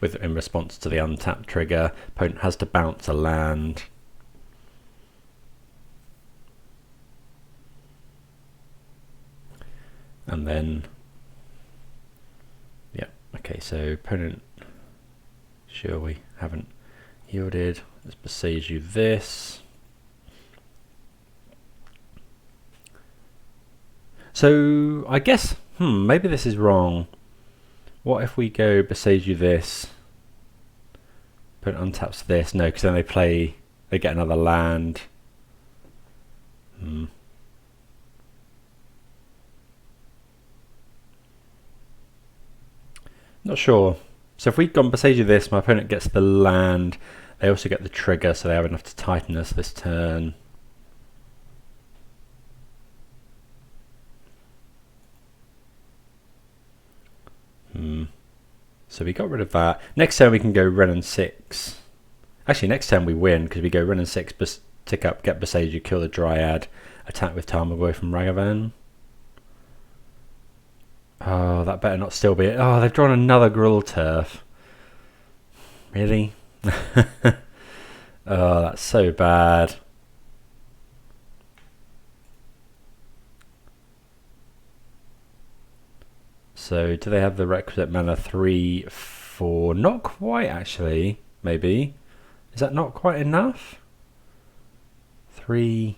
in response to the untap trigger. Opponent has to bounce a land. And then, yeah, okay, so opponent, sure we haven't yielded. Let's Besage you this. So I guess, maybe this is wrong. What if we go Besage you this? Opponent untaps this. No, because then they get another land. Not sure. So if we'd gone Besage you this, my opponent gets the land. They also get the trigger, so they have enough to Titan us this turn. So we got rid of that. Next turn we can go Wrenn and 6. Actually, next turn we win because we go Wrenn and 6, tick up, get Besage you, kill the Dryad, attack with Tarmogoyf from Ragavan. Oh, that better not still be it. Oh, they've drawn another Gruul Turf. Really? Oh, that's so bad. So, do they have the requisite mana? 3, 4. Not quite, actually. Maybe. Is that not quite enough? 3.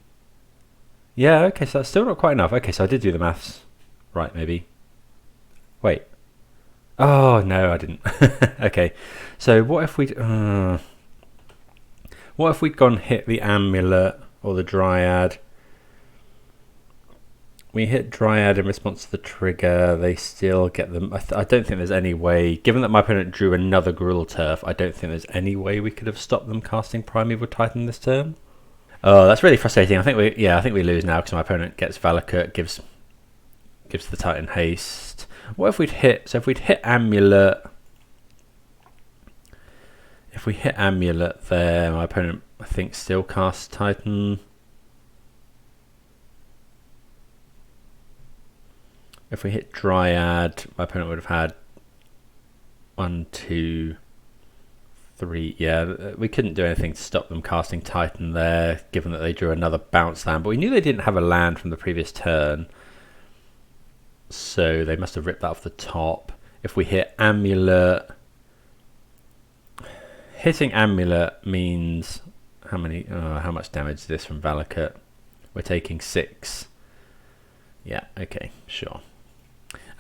Yeah, okay, so that's still not quite enough. Okay, so I did do the maths. Right, maybe. Wait. Oh, no, I didn't. Okay, so what if we'd gone hit the Amulet or the Dryad? We hit Dryad in response to the trigger. They still get them. I don't think there's any way, given that my opponent drew another Gruul Turf, I don't think there's any way we could have stopped them casting Primeval Titan this turn. Oh, that's really frustrating. I think we lose now because my opponent gets Valakut, gives the Titan haste. What if we'd hit? So if we'd hit Amulet, there, my opponent I think still casts Titan. If we hit Dryad, my opponent would have had 1, 2, 3. Yeah, we couldn't do anything to stop them casting Titan there, given that they drew another bounce land. But we knew they didn't have a land from the previous turn, so they must have ripped that off the top. If we hit Amulet, hitting Amulet means how much damage is this from Valakut? We're taking 6. Yeah, okay, sure.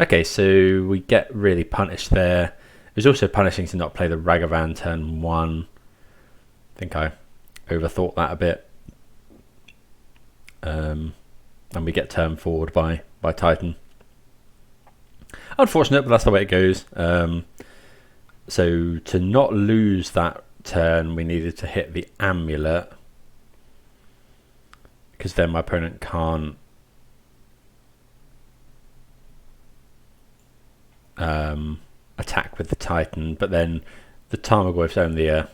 Okay, so we get really punished there. It was also punishing to not play the Ragavan turn 1. I think I overthought that a bit. and we get turned forward by Titan. Unfortunate, but that's the way it goes. So to not lose that turn, we needed to hit the Amulet, because then my opponent can't attack with the Titan. But then the Tarmogoyf's only a...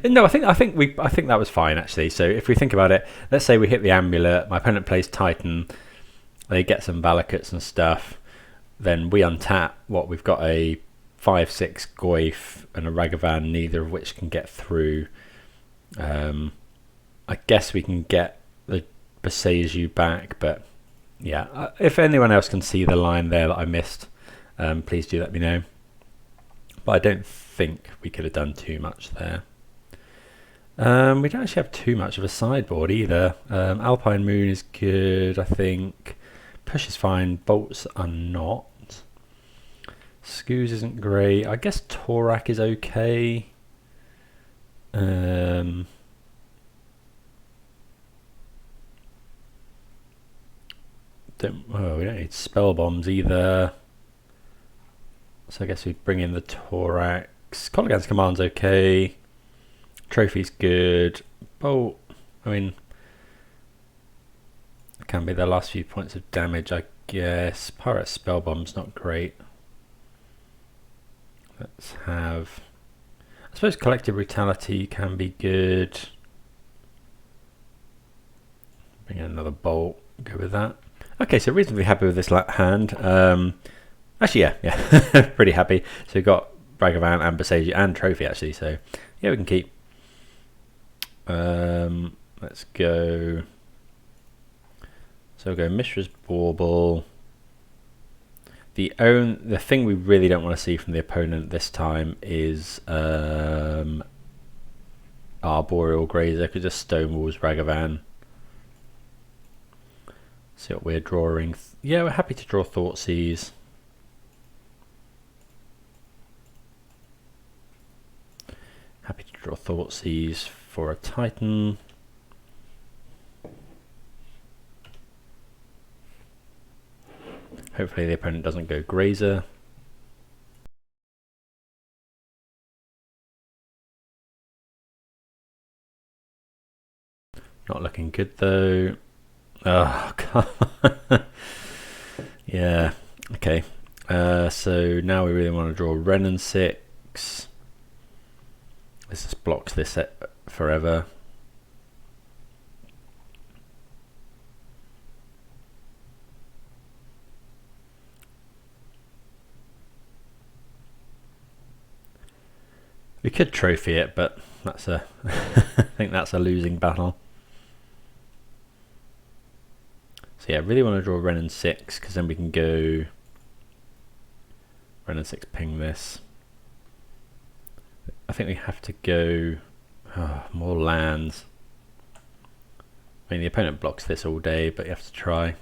No, I think that was fine actually. So if we think about it, let's say we hit the Amulet, my opponent plays Titan, they get some Valakuts and stuff, then we untap what we've got, a 5/6 Goyf and a Ragavan, neither of which can get through. I guess we can get the Boseiju back, but yeah, if anyone else can see the line there that I missed, please do let me know. But I don't think we could have done too much there. We don't actually have too much of a sideboard either. Alpine Moon is good, I think. Push is fine. Bolts are not. Skoos isn't great. I guess Torak is okay. We don't need spell bombs either. So I guess we bring in the Torax. Colligan's Command's okay. Trophy's good. Bolt, I mean, it can be the last few points of damage, I guess. Pirate spell bomb's not great. Let's have, I suppose Collective Brutality can be good. Bring in another bolt, go with that. Okay, so reasonably happy with this hand. Actually, yeah, pretty happy. So we've got Ragavan and Boseiju and Trophy actually, so yeah, we can keep. Let's go. So we'll go Mishra's Bauble. The thing we really don't want to see from the opponent this time is Arboreal Grazer, because just Stonewalls Ragavan. See what we're drawing. Yeah, we're happy to draw Thoughtseize. Happy to draw Thoughtseize for a Titan. Hopefully the opponent doesn't go Grazer. Not looking good though. Oh, come on. Yeah, okay. So now we really want to draw Renin 6. This just blocks this set forever. We could trophy it, but that's a I think that's a losing battle. So yeah, I really want to draw Renin 6, because then we can go Renin 6 ping this. I think we have to go more lands. I mean, the opponent blocks this all day, but you have to try.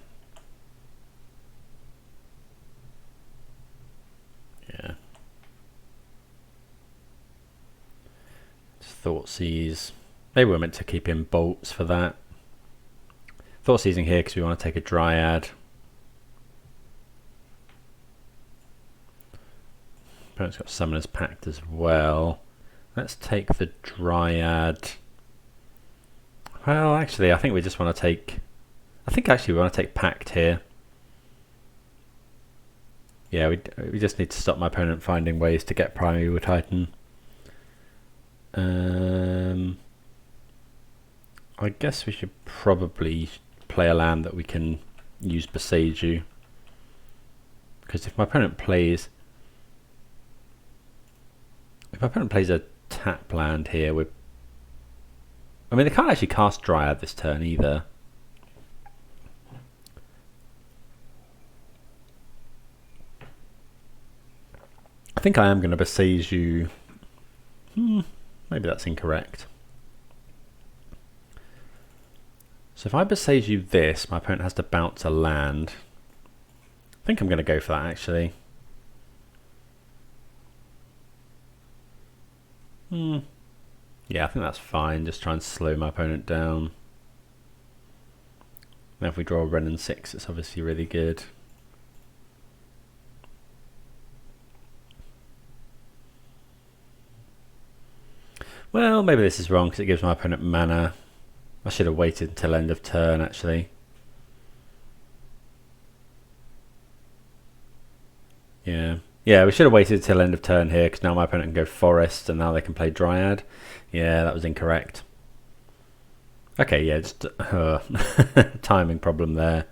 Yeah. Thoughtseize. Maybe we're meant to keep in bolts for that. Thoughtseizing here because we want to take a Dryad. Opponent's got Summoner's Pact as well. Let's take the Dryad. Well, actually, I think we just want to take... I think actually we want to take Pact here. Yeah, we just need to stop my opponent finding ways to get Primeval Titan. I guess we should probably play a land that we can use Boseiju, because if my opponent plays a tap land here, I mean, they can't actually cast Dryad this turn either. I think I am going to Boseiju. Maybe that's incorrect. So if I Boseiju this, my opponent has to bounce a land. I think I'm going to go for that actually. Yeah, I think that's fine. Just try and slow my opponent down. Now if we draw a Wren and 6, it's obviously really good. Well, maybe this is wrong because it gives my opponent mana. I should have waited until end of turn, actually. Yeah, we should have waited till end of turn here because now my opponent can go Forest and now they can play Dryad. Yeah, that was incorrect. Okay, yeah, just timing problem there.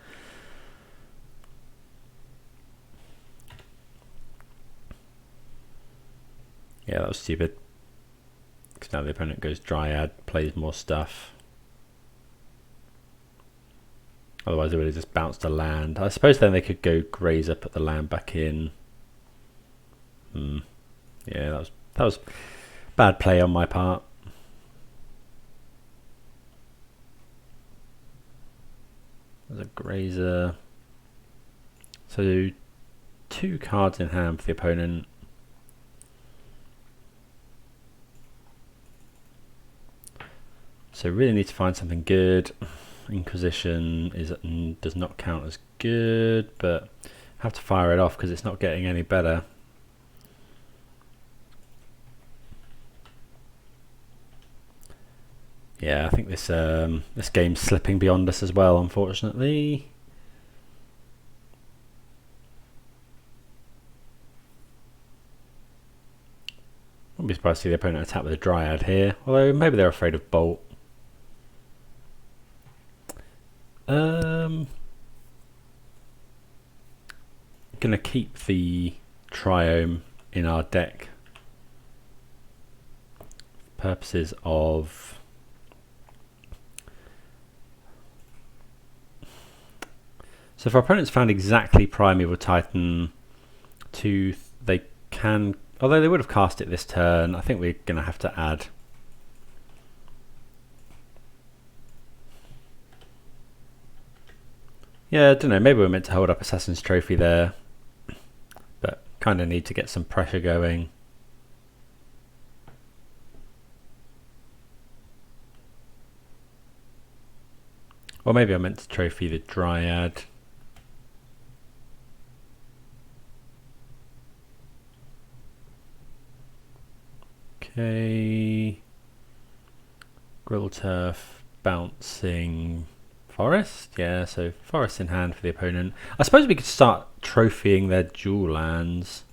Yeah, that was stupid. Because now the opponent goes Dryad, plays more stuff. Otherwise, they would have just bounced a land. I suppose then they could go Grazer, put the land back in. Yeah, that was bad play on my part. There's a Grazer. So 2 cards in hand for the opponent. So really need to find something good. Inquisition does not count as good, but have to fire it off because it's not getting any better. Yeah, I think this game's slipping beyond us as well, unfortunately. Wouldn't be surprised to see the opponent attack with a Dryad here, although maybe they're afraid of Bolt. Gonna keep the Triome in our deck. Purposes of so if our opponent's found exactly Primeval Titan 2, they can, although they would have cast it this turn, I think we're gonna have to add. Yeah, I don't know, maybe we're meant to hold up Assassin's Trophy there, but kind of need to get some pressure going. Or maybe I meant to trophy the Dryad. Okay. Grill Turf, bouncing Forest. Yeah, so Forest in hand for the opponent. I suppose we could start trophying their dual lands,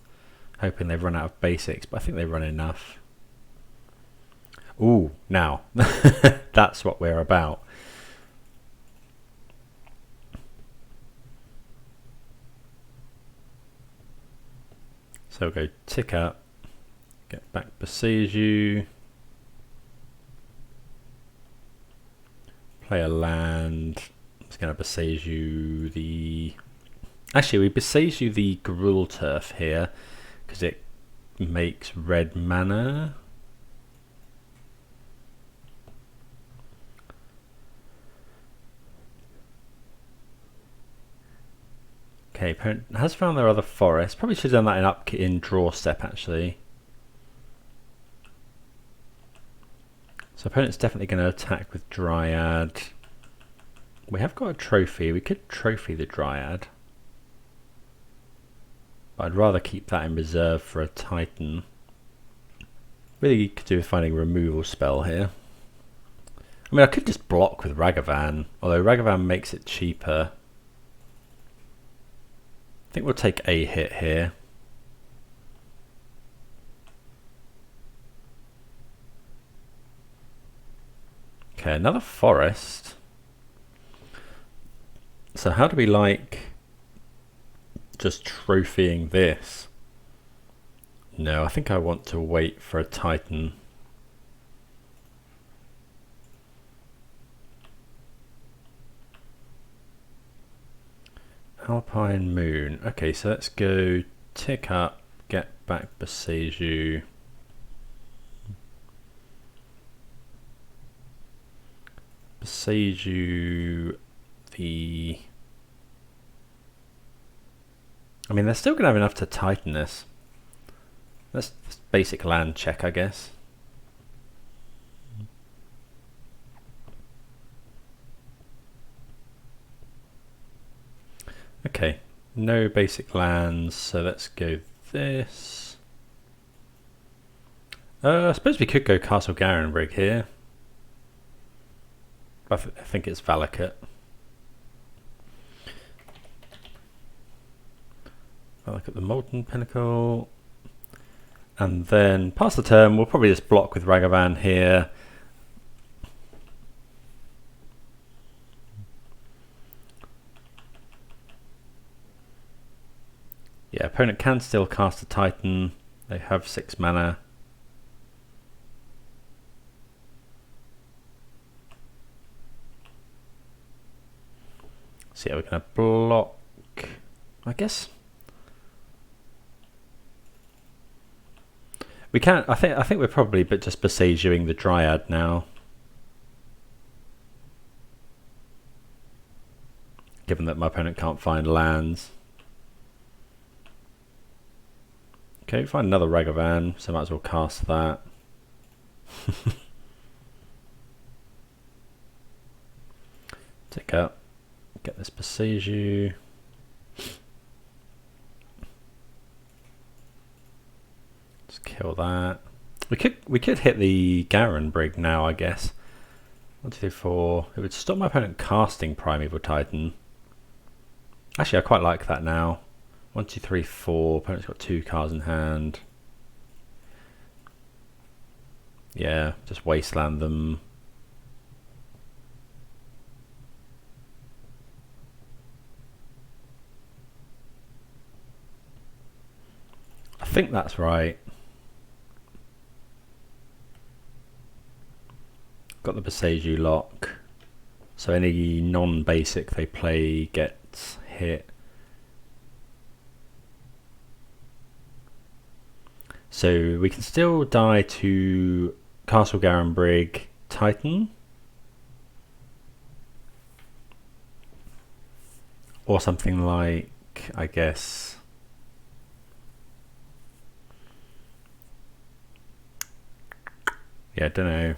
hoping they've run out of basics, but I think they've run enough. Ooh, now that's what we're about. So we'll go tick up, get back Besiege, play a land. I'm just going to Besiege the. Actually, we Besiege the Gruul Turf here because it makes red mana. Okay, opponent has found their other forest. Probably should have done that in draw step actually. So opponent's definitely going to attack with Dryad. We have got a trophy. We could trophy the Dryad. But I'd rather keep that in reserve for a Titan. Really could do with finding a removal spell here. I mean, I could just block with Ragavan, although Ragavan makes it cheaper. I think we'll take a hit here. Okay, another forest. So how do we like just trophying this? No, I think I want to wait for a Titan. Alpine Moon. Okay, so let's go tick up, get back Besiege. Besiege the. I mean, they're still going to have enough to Titan this. That's basic land check, I guess. Okay, no basic lands, so let's go this. I suppose we could go Castle Garenbrig here. I think it's Valakut. Valakut the Molten Pinnacle. And then past the turn, we'll probably just block with Ragavan here. Yeah, opponent can still cast a Titan. They have 6 mana. So yeah, we're going to block, I guess. We can. I think we're probably just Besieging the Dryad now, given that my opponent can't find lands. Okay, find another Ragavan, so might as well cast that. Tick up. Get this Besiege. Just kill that. We could hit the Garenbrig now, I guess. 1, 2, 3, 4. It would stop my opponent casting Primeval Titan. Actually, I quite like that now. 1, 2, 3, 4. Opponent's got 2 cards in hand. Yeah, just wasteland them. I think that's right. Got the Besiege lock. So any non-basic they play gets hit. So we can still die to Castle Garenbrig Titan. Or something like, I guess, yeah, I don't know.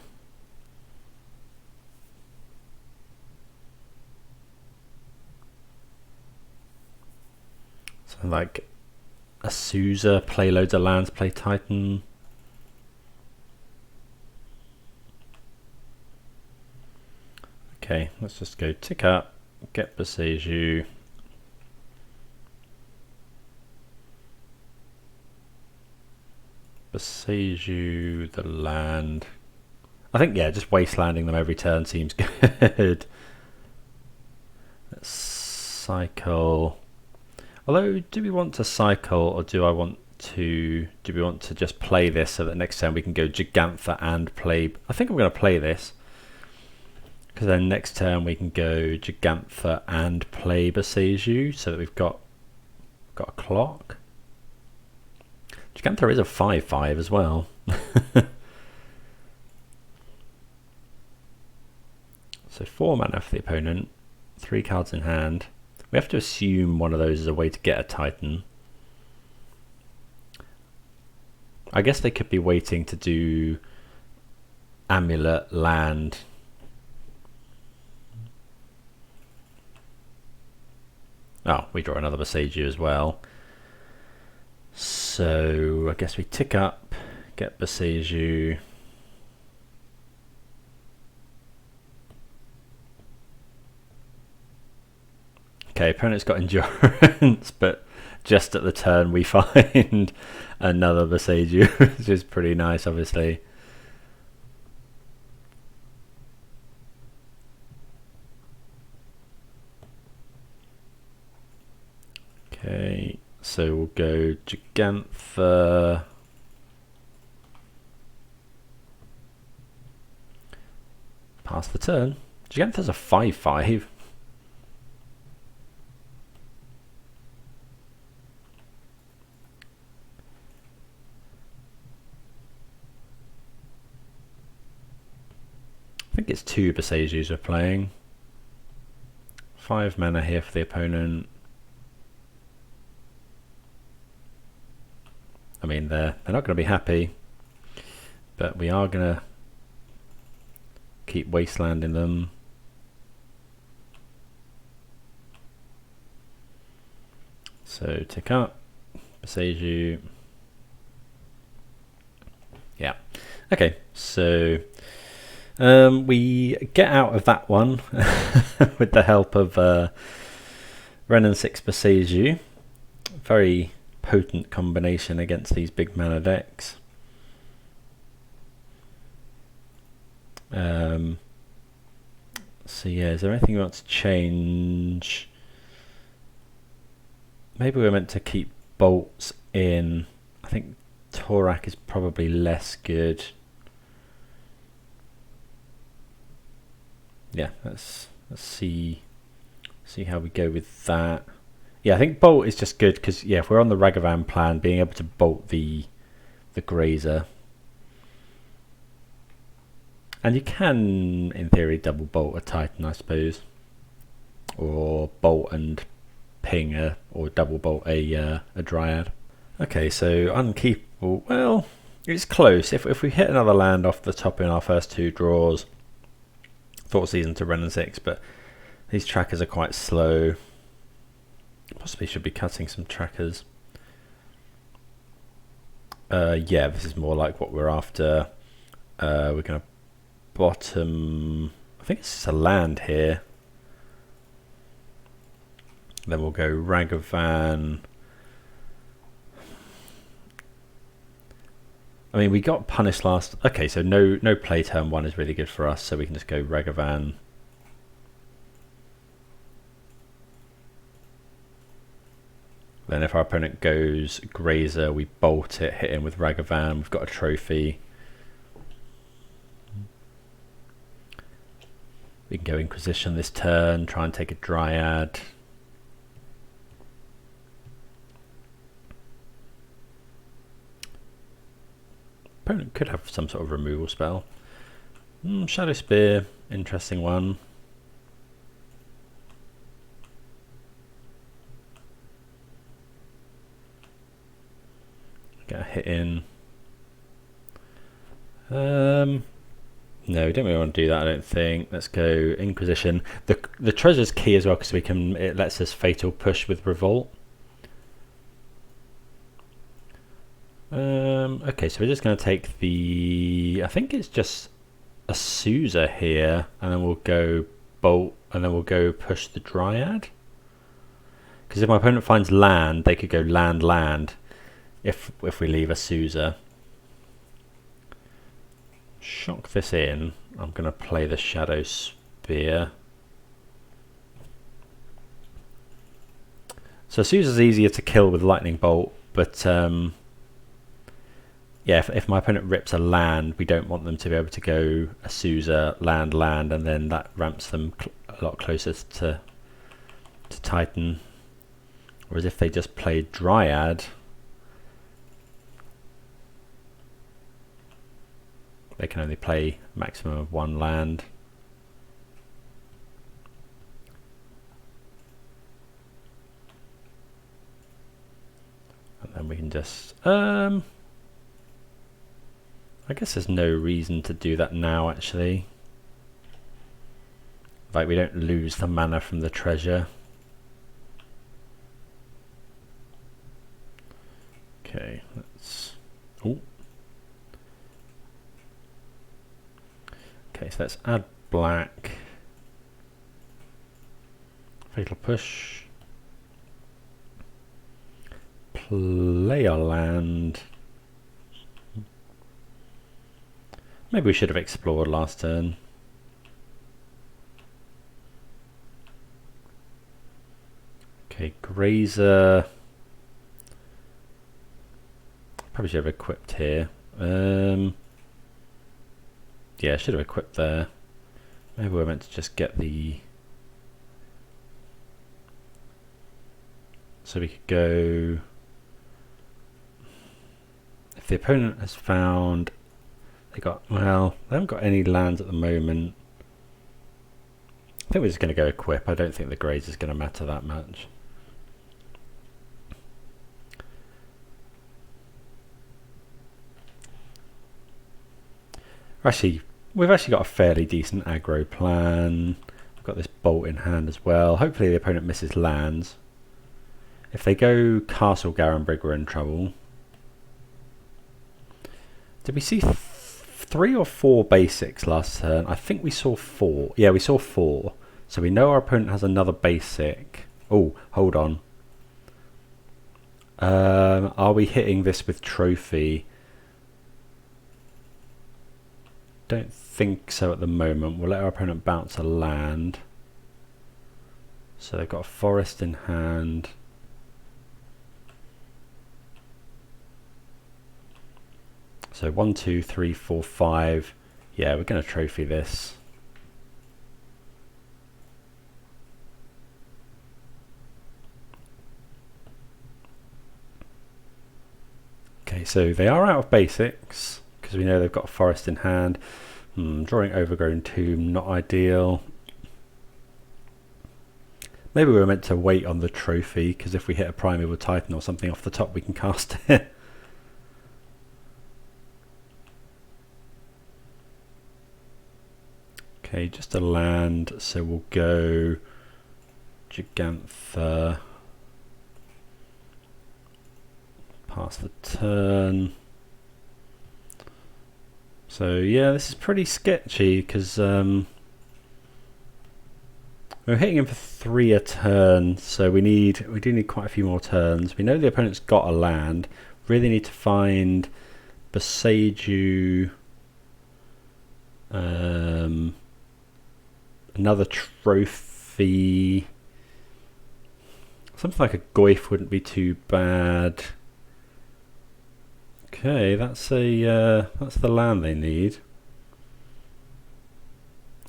Something like a Sousa, play loads of lands, play Titan. Okay, let's just go tick up, get Besiege. Besiege the land. I think, yeah, just wastelanding them every turn seems good. Let's cycle. Although, do we want to cycle, or do we want to just play this so that next turn we can go Gigantha and play? I think I'm going to play this, because then next turn we can go Gigantha and play Besiege, so that we've got a clock. Gigantha is a 5/5 as well. So 4 mana for the opponent, 3 cards in hand. We have to assume one of those is a way to get a Titan. I guess they could be waiting to do Amulet, land. Oh, we draw another Besiege as well. So I guess we tick up, get Besiege. Okay, opponent's got endurance, but just at the turn we find another Besiege, which is pretty nice, obviously. Okay, so we'll go Gigantha. Pass the turn. Gigantha's a 5/5. I think it's 2 Besieges we're playing. 5 mana here for the opponent. I mean, they're not going to be happy, but we are going to keep wastelanding them. So tick up, Beseju. Yeah. Okay, so we get out of that one with the help of Ren and 6 Beseju. Very potent combination against these big mana decks. So yeah, is there anything you want to change? Maybe we're meant to keep bolts in. I think Torak is probably less good. Yeah, let's see how we go with that. Yeah, I think bolt is just good because yeah, if we're on the Ragavan plan, being able to bolt the Grazer, and you can in theory double bolt a Titan, I suppose, or bolt and ping or double bolt a Dryad. Okay, so unkeepable. Well, it's close. If we hit another land off the top in our first 2 draws, Thought Season to Ren and 6, but these trackers are quite slow. Possibly should be cutting some trackers. Yeah, this is more like what we're after. We're going to bottom. I think it's just a land here. Then we'll go Ragavan. I mean, we got punished last. Okay, so no play turn 1 is really good for us, so we can just go Ragavan. Then if our opponent goes Grazer, we bolt it, hit him with Ragavan. We've got a trophy. We can go Inquisition this turn, try and take a Dryad. Opponent could have some sort of removal spell. Shadow Spear, interesting one. Get a hit in. No, we don't really want to do that, I don't think. Let's go Inquisition. The treasure's key as well because it lets us fatal push with Revolt. Okay, so we're just going to take I think it's just a Sousa here, and then we'll go Bolt, and then we'll go push the Dryad. Because if my opponent finds land, they could go land. If we leave a Sousa. Shock this in. I'm going to play the Shadow Spear. So Sousa's easier to kill with Lightning Bolt, but yeah, if my opponent rips a land, we don't want them to be able to go a Sousa, land, and then that ramps them a lot closer to Titan. Whereas if they just play Dryad, they can only play a maximum of 1 land. And then we can just I guess there's no reason to do that now, actually. Like, we don't lose the mana from the treasure. Okay, let's... Ooh. Okay, so let's add black. Fatal Push. Play our land. Maybe we should have explored last turn. Okay, Grazer. Probably should have equipped here. Yeah, I should have equipped there. Maybe we're meant to just get the... So we could go... If the opponent has found... Well, they haven't got any lands at the moment. I think we're just going to go equip. I don't think the Graze is going to matter that much. We've actually got a fairly decent aggro plan. We've got this bolt in hand as well. Hopefully the opponent misses lands. If they go Castle Garenbrig, we're in trouble. Did we see 3 or 4 basics last turn? I think we saw 4. Yeah, we saw 4. So we know our opponent has another basic. Oh, hold on. Are we hitting this with trophy? Don't think so at the moment. We'll let our opponent bounce a land. So they've got a forest in hand. So 1, 2, 3, 4, 5. Yeah, we're going to trophy this. Okay, so they are out of basics because we know they've got a forest in hand. Drawing Overgrown Tomb, not ideal. Maybe we were meant to wait on the trophy because if we hit a Primeval Titan or something off the top, we can cast it. Okay, just a land, so we'll go Gigantha. Pass the turn. So yeah, this is pretty sketchy because we're hitting him for 3 a turn, so we do need quite a few more turns. We know the opponent's got a land. Really need to find Boseiju, another trophy. Something like a Goyf wouldn't be too bad. Okay, that's the land they need.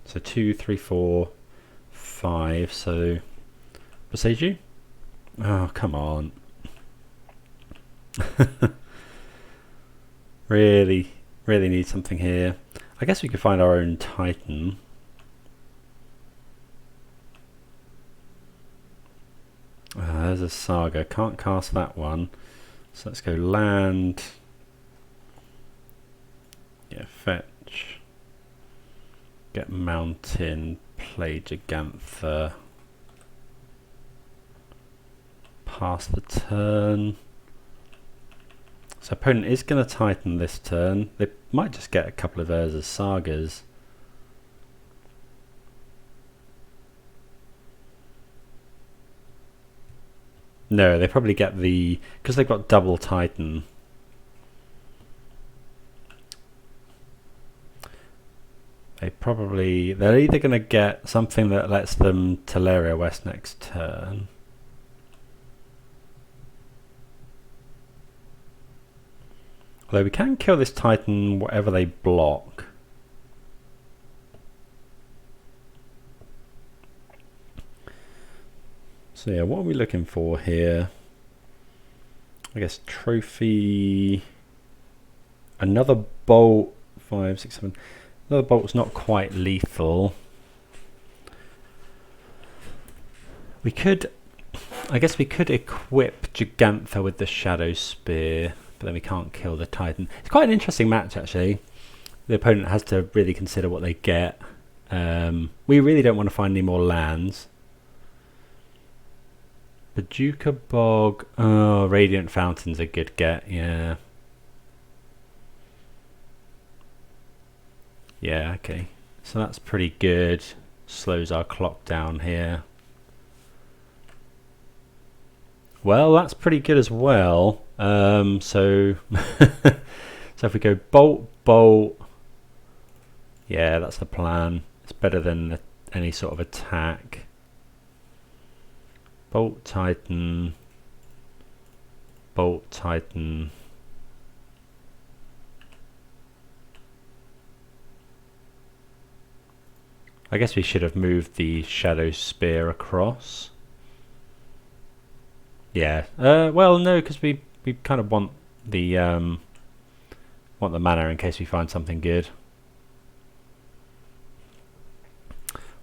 So 2, 3, 4, 5. So Boseiju. Oh, come on. Really need something here. I guess we could find our own Titan. There's a Saga. Can't cast that one. So let's go land. Yeah, fetch. Get mountain. Play Gigantha. Pass the turn. So opponent is going to Titan this turn. They might just get a couple of Urza's Sagas. No, they probably get the... because they've got double Titan. They're either going to get something that lets them Teleria West next turn. Although we can kill this Titan whatever they block. So yeah, what are we looking for here? I guess trophy. Another bolt. 5, 6, 7. Another bolt's not quite lethal. We could, I guess we could equip Gigantha with the Shadow Spear, but then we can't kill the Titan. It's quite an interesting match actually. The opponent has to really consider what they get. We really don't want to find any more lands. Paducah Bog. Oh, Radiant Fountain's a good get, yeah. Yeah, okay. So that's pretty good. Slows our clock down here. Well, that's pretty good as well. So if we go bolt, yeah, that's the plan. It's better than any sort of attack. Bolt Titan. Bolt Titan. I guess we should have moved the Shadow Spear across. Yeah. Well, no, because we kind of want the mana in case we find something good.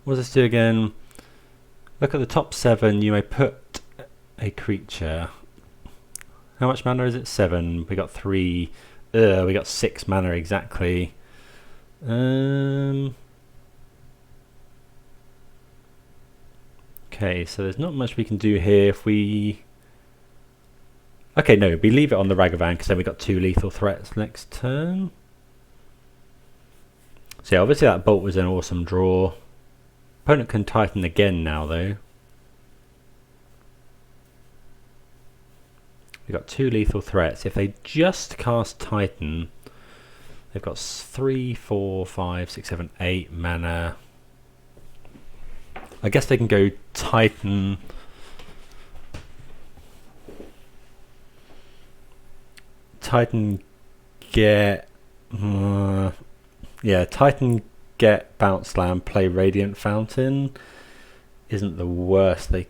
What does this do again? Look at the top 7. You may put a creature. How much mana is it? 7. We got 3. We got 6 mana exactly. Okay, so there's not much we can do here. If we Okay, no, we leave it on the Ragavan because then we got 2 lethal threats next turn. So yeah, obviously that bolt was an awesome draw. Opponent can Titan again now though. We've got 2 lethal threats. If they just cast Titan, they've got 3, 4, 5, 6, 7, 8 mana. I guess they can go Titan. Titan get. Yeah, Titan get Bounce Slam, play Radiant Fountain. Isn't the worst. They.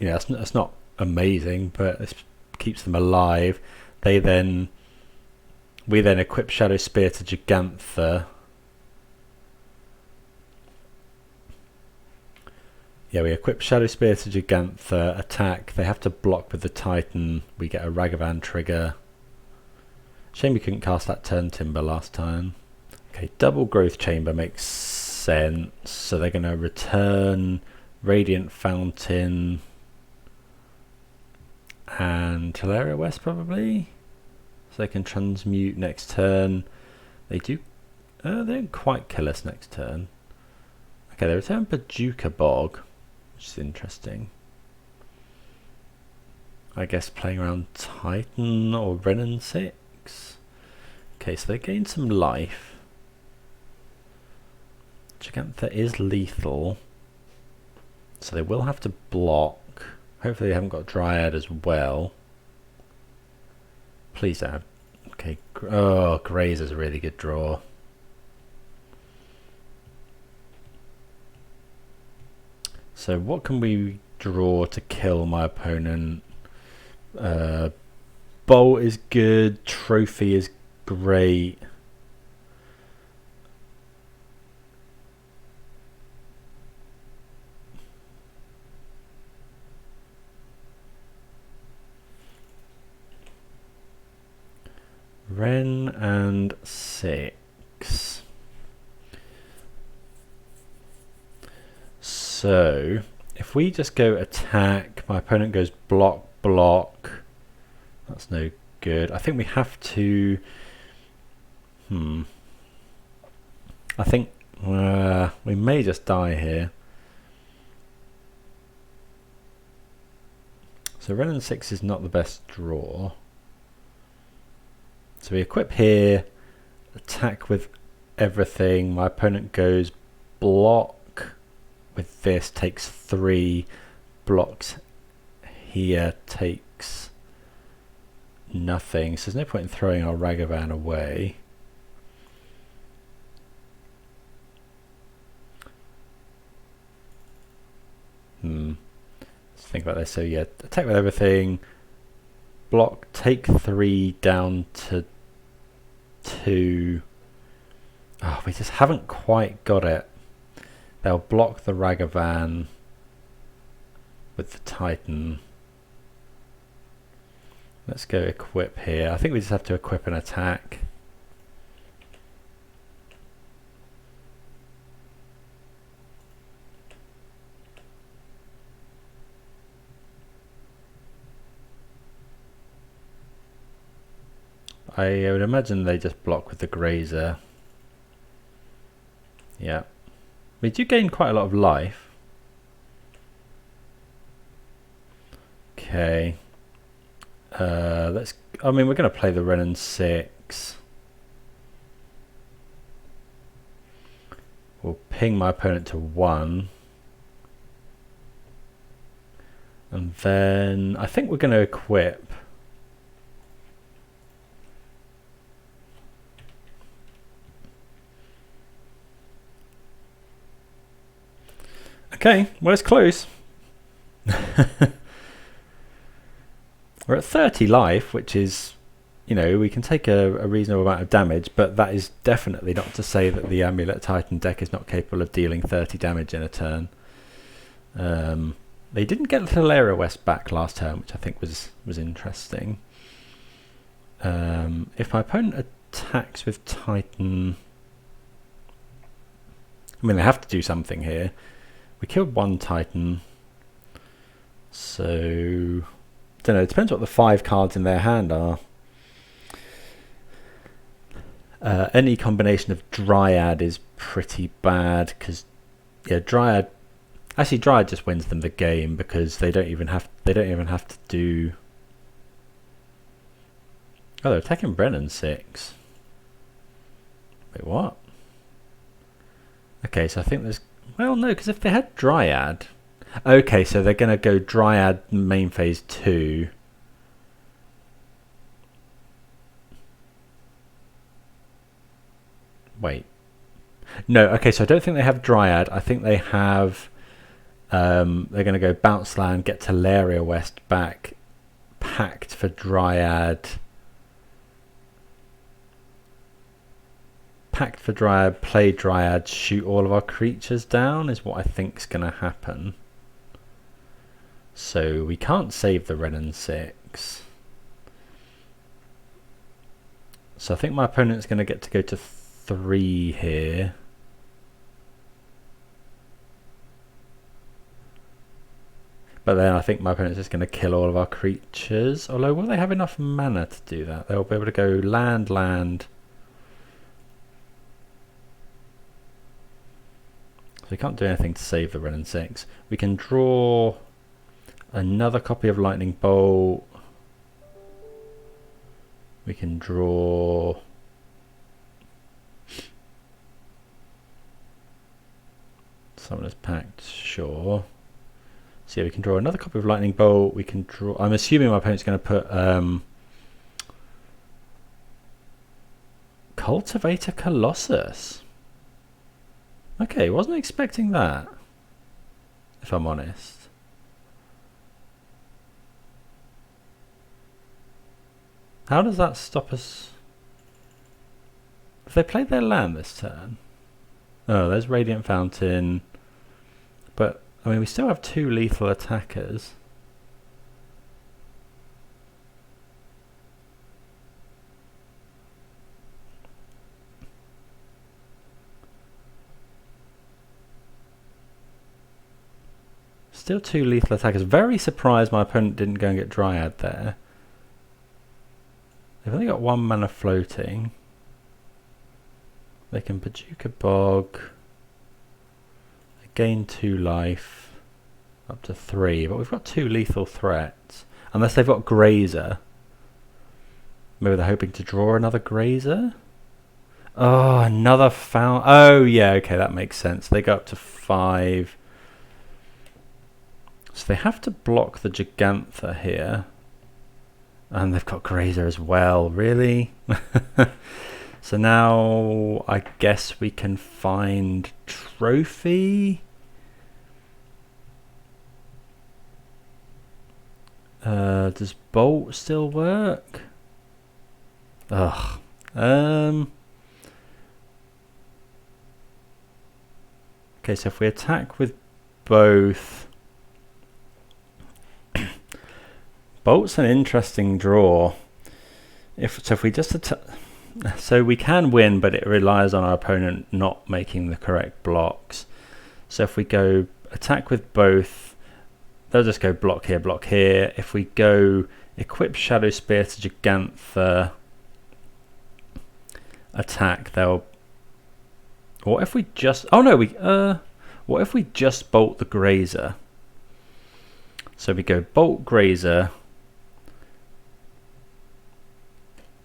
Yeah, that's not amazing, but it keeps them alive. We then equip Shadow Spear to Gigantha. Yeah, we equip Shadow Spear to Gigantha, attack. They have to block with the Titan. We get a Ragavan trigger. Shame we couldn't cast that Turn Timber last time. Okay, double Growth Chamber makes sense. So they're going to return Radiant Fountain and Teleria West probably. So they can transmute next turn. They do. They don't quite kill us next turn. Okay, they return Paducah Bog, which is interesting. I guess playing around Titan or Renin 6. Okay, so they gain some life. Gigantha is lethal, so they will have to block. Hopefully they haven't got Dryad as well. Please don't have... Okay, oh, Grazer's a really good draw. So what can we draw to kill my opponent? Bolt is good, Trophy is great. Ren and 6. So if we just go attack, my opponent goes block, block. That's no good. I think we have to... I think we may just die here. So Ren and 6 is not the best draw. So we equip here, attack with everything. My opponent goes block with this, takes 3, blocks here, takes nothing. So there's no point in throwing our Ragavan away. Let's think about this. So yeah, attack with everything, block, take 3 down to 2. Oh, we just haven't quite got it. They'll block the Ragavan with the Titan. Let's go equip here. I think we just have to equip an attack. I would imagine they just block with the Grazer. Yeah. We do gain quite a lot of life. Okay. I mean, we're going to play the Renin 6. We'll ping my opponent to 1. And then I think we're going to equip. Okay, well, it's close. We're at 30 life, which is, you know, we can take a reasonable amount of damage, but that is definitely not to say that the Amulet Titan deck is not capable of dealing 30 damage in a turn. They didn't get Teleria West back last turn, which I think was interesting. If my opponent attacks with Titan... I mean, they have to do something here. We killed 1 Titan, so don't know, it depends what the 5 cards in their hand are. Any combination of Dryad is pretty bad, because yeah, Dryad just wins them the game, because they don't even have to do. Oh, they're attacking Brennan 6. Wait, what? Okay, so I think there's, well, no, because if they had Dryad, okay, so they're gonna go Dryad main phase 2. Wait. No, okay, so I don't think they have Dryad. I think they have... they're going to go Bounce Land, get Teleria West back, Pact for Dryad. Pact for Dryad, play Dryad, shoot all of our creatures down is what I think's going to happen. So we can't save the Renin 6. So I think my opponent's going to get to go to 3 here. But then I think my opponent's just going to kill all of our creatures. Although, will they have enough mana to do that? They'll be able to go land, land. So we can't do anything to save the Renin 6. We can draw another copy of Lightning Bolt. We can draw... Summoner's Pact, sure. So yeah, we can draw another copy of Lightning Bolt. We can draw... I'm assuming my opponent's going to put Cultivator Colossus. Okay, wasn't expecting that, if I'm honest. How does that stop us? Have they played their land this turn? Oh, there's Radiant Fountain. But, I mean, we still have 2 lethal attackers. Still 2 lethal attackers. Very surprised my opponent didn't go and get Dryad there. They've only got 1 mana floating. They can Paducah Bog. They gain 2 life. Up to 3. But we've got 2 lethal threats. Unless they've got Grazer. Maybe they're hoping to draw another Grazer? Oh, another foul. Oh, yeah, okay, that makes sense. They go up to 5. So they have to block the Gigantha here. And they've got Grazer as well, really? So now I guess we can find Trophy. Does Bolt still work? Ugh. Okay, so if we attack with both... Bolt's an interesting draw. If we just attack... So we can win, but it relies on our opponent not making the correct blocks. So if we go attack with both, they'll just go block here, block here. If we go equip Shadow Spear to Gigantha, attack, they'll... What if we just... Oh no, what if we just bolt the Grazer? So we go bolt Grazer,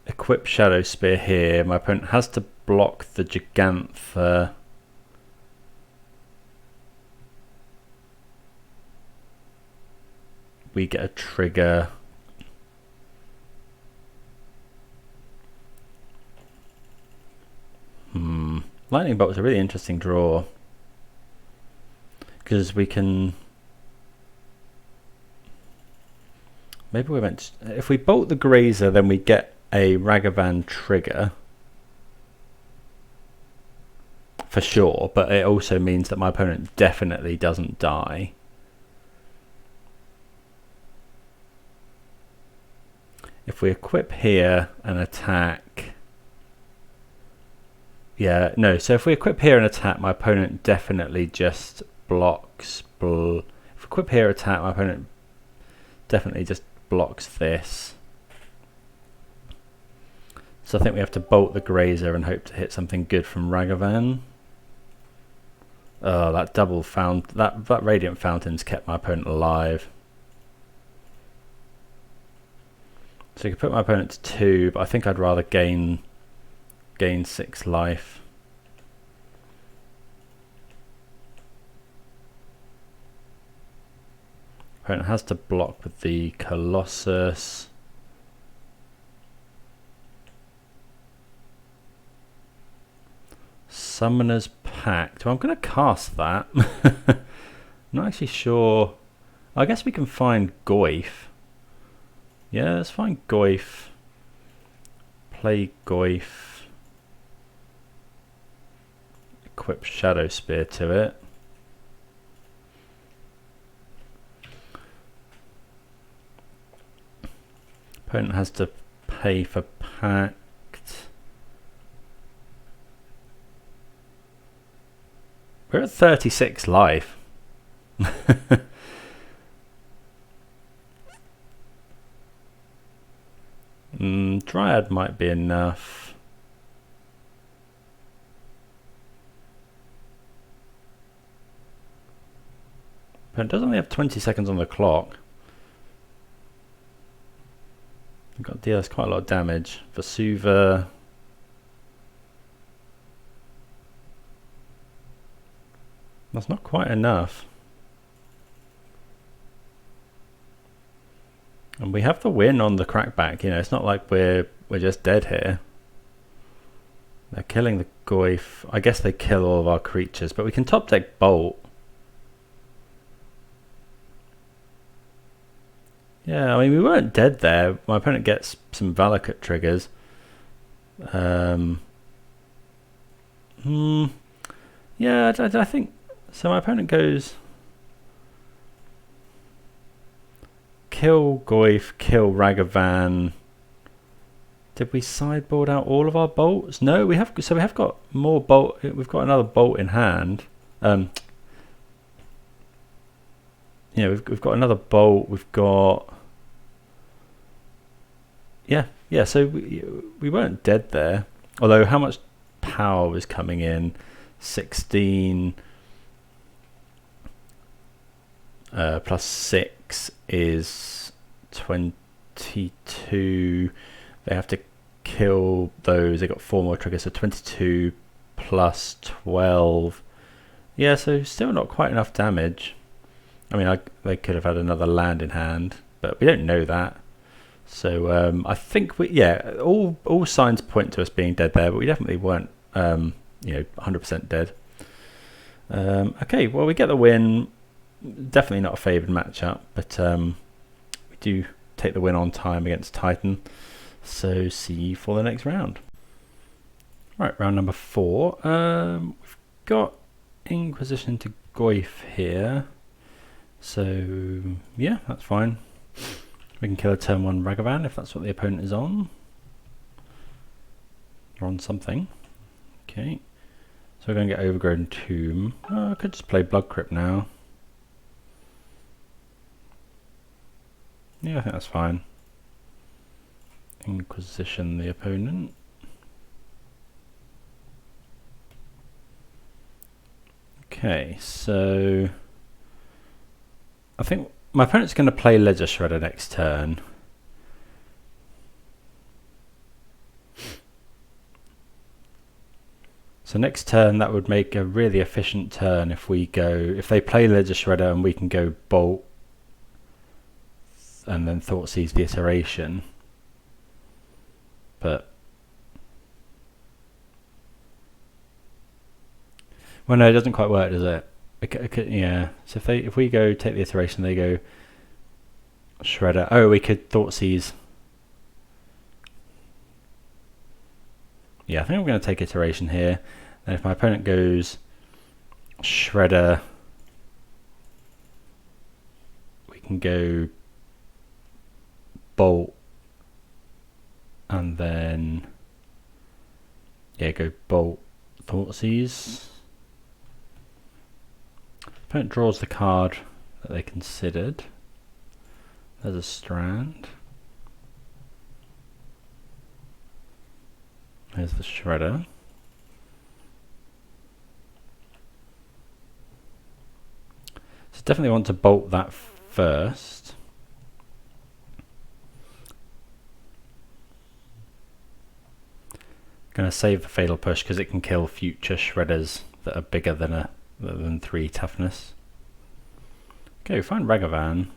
equip Shadow Spear here. My opponent has to block the Gigantha. We get a trigger. Lightning Bolt is a really interesting draw, because we can... Maybe we meant... If we bolt the Grazer, then we get a Ragavan trigger. For sure, but it also means that my opponent definitely doesn't die. If we equip here and attack... Yeah, no, so if we equip here and attack, my opponent definitely just blocks... If we equip here, attack, my opponent definitely just blocks this. So I think we have to bolt the Grazer and hope to hit something good from Ragavan. Oh, that double that Radiant Fountain's kept my opponent alive. So you could put my opponent to 2, but I think I'd rather gain 6 life. Opponent has to block with the Colossus. Summoner's Pact. Well, I'm going to cast that. I'm not actually sure. I guess we can find Goyf. Yeah, let's find Goyf. Play Goyf. Equip Shadow Spear to it. Opponent has to pay for Pact. We're at 36 life. Dryad might be enough. But it does only have 20 seconds on the clock. We've got to deal quite a lot of damage. Vesuva. That's not quite enough. And we have the win on the crackback, you know, it's not like we're just dead here. They're killing the Goyf. I guess they kill all of our creatures, but we can top deck Bolt. Yeah, I mean, we weren't dead there. My opponent gets some Valakut triggers. Yeah, I think... So my opponent goes... Kill Goyf, kill Ragavan. Did we sideboard out all of our bolts? No, we have. So we have got more bolt. We've got another bolt in hand. Yeah, we've got another bolt. We've got. Yeah. So we weren't dead there. Although how much power was coming in? 16 plus 6 is 22. They have to kill those. They got 4 more triggers, so 22 plus 12. Yeah, so still not quite enough damage. I mean, they could have had another land in hand, but we don't know that. So I think all signs point to us being dead there, but we definitely weren't 100% dead. Okay, well, we get the win. Definitely not a favoured matchup, but we do take the win on time against Titan. So see you for the next round. Right, round number 4. We've got Inquisition to Goyf here. So yeah, that's fine. We can kill a turn 1 Ragavan if that's what the opponent is on. Or on something. Okay. So we're going to get Overgrown Tomb. I could just play Blood Crypt now. Yeah, I think that's fine. Inquisition the opponent. Okay, so I think my opponent's going to play Ledger Shredder next turn. So next turn that would make a really efficient turn if they play Ledger Shredder and we can go Bolt and then Thoughtseize the iteration. But well, no, it doesn't quite work, does it? Yeah. So if we go take the iteration, they go Shredder. Oh, we could Thoughtseize. Yeah, I think I'm going to take iteration here. And if my opponent goes Shredder, we can go Bolt, and then go Bolt, Thoughtseize. Opponent draws the card that they considered. There's a Strand. There's the Shredder. So definitely want to bolt that first. Going to save the Fatal Push because it can kill future Shredders that are bigger than 3 toughness. Okay, find Ragavan.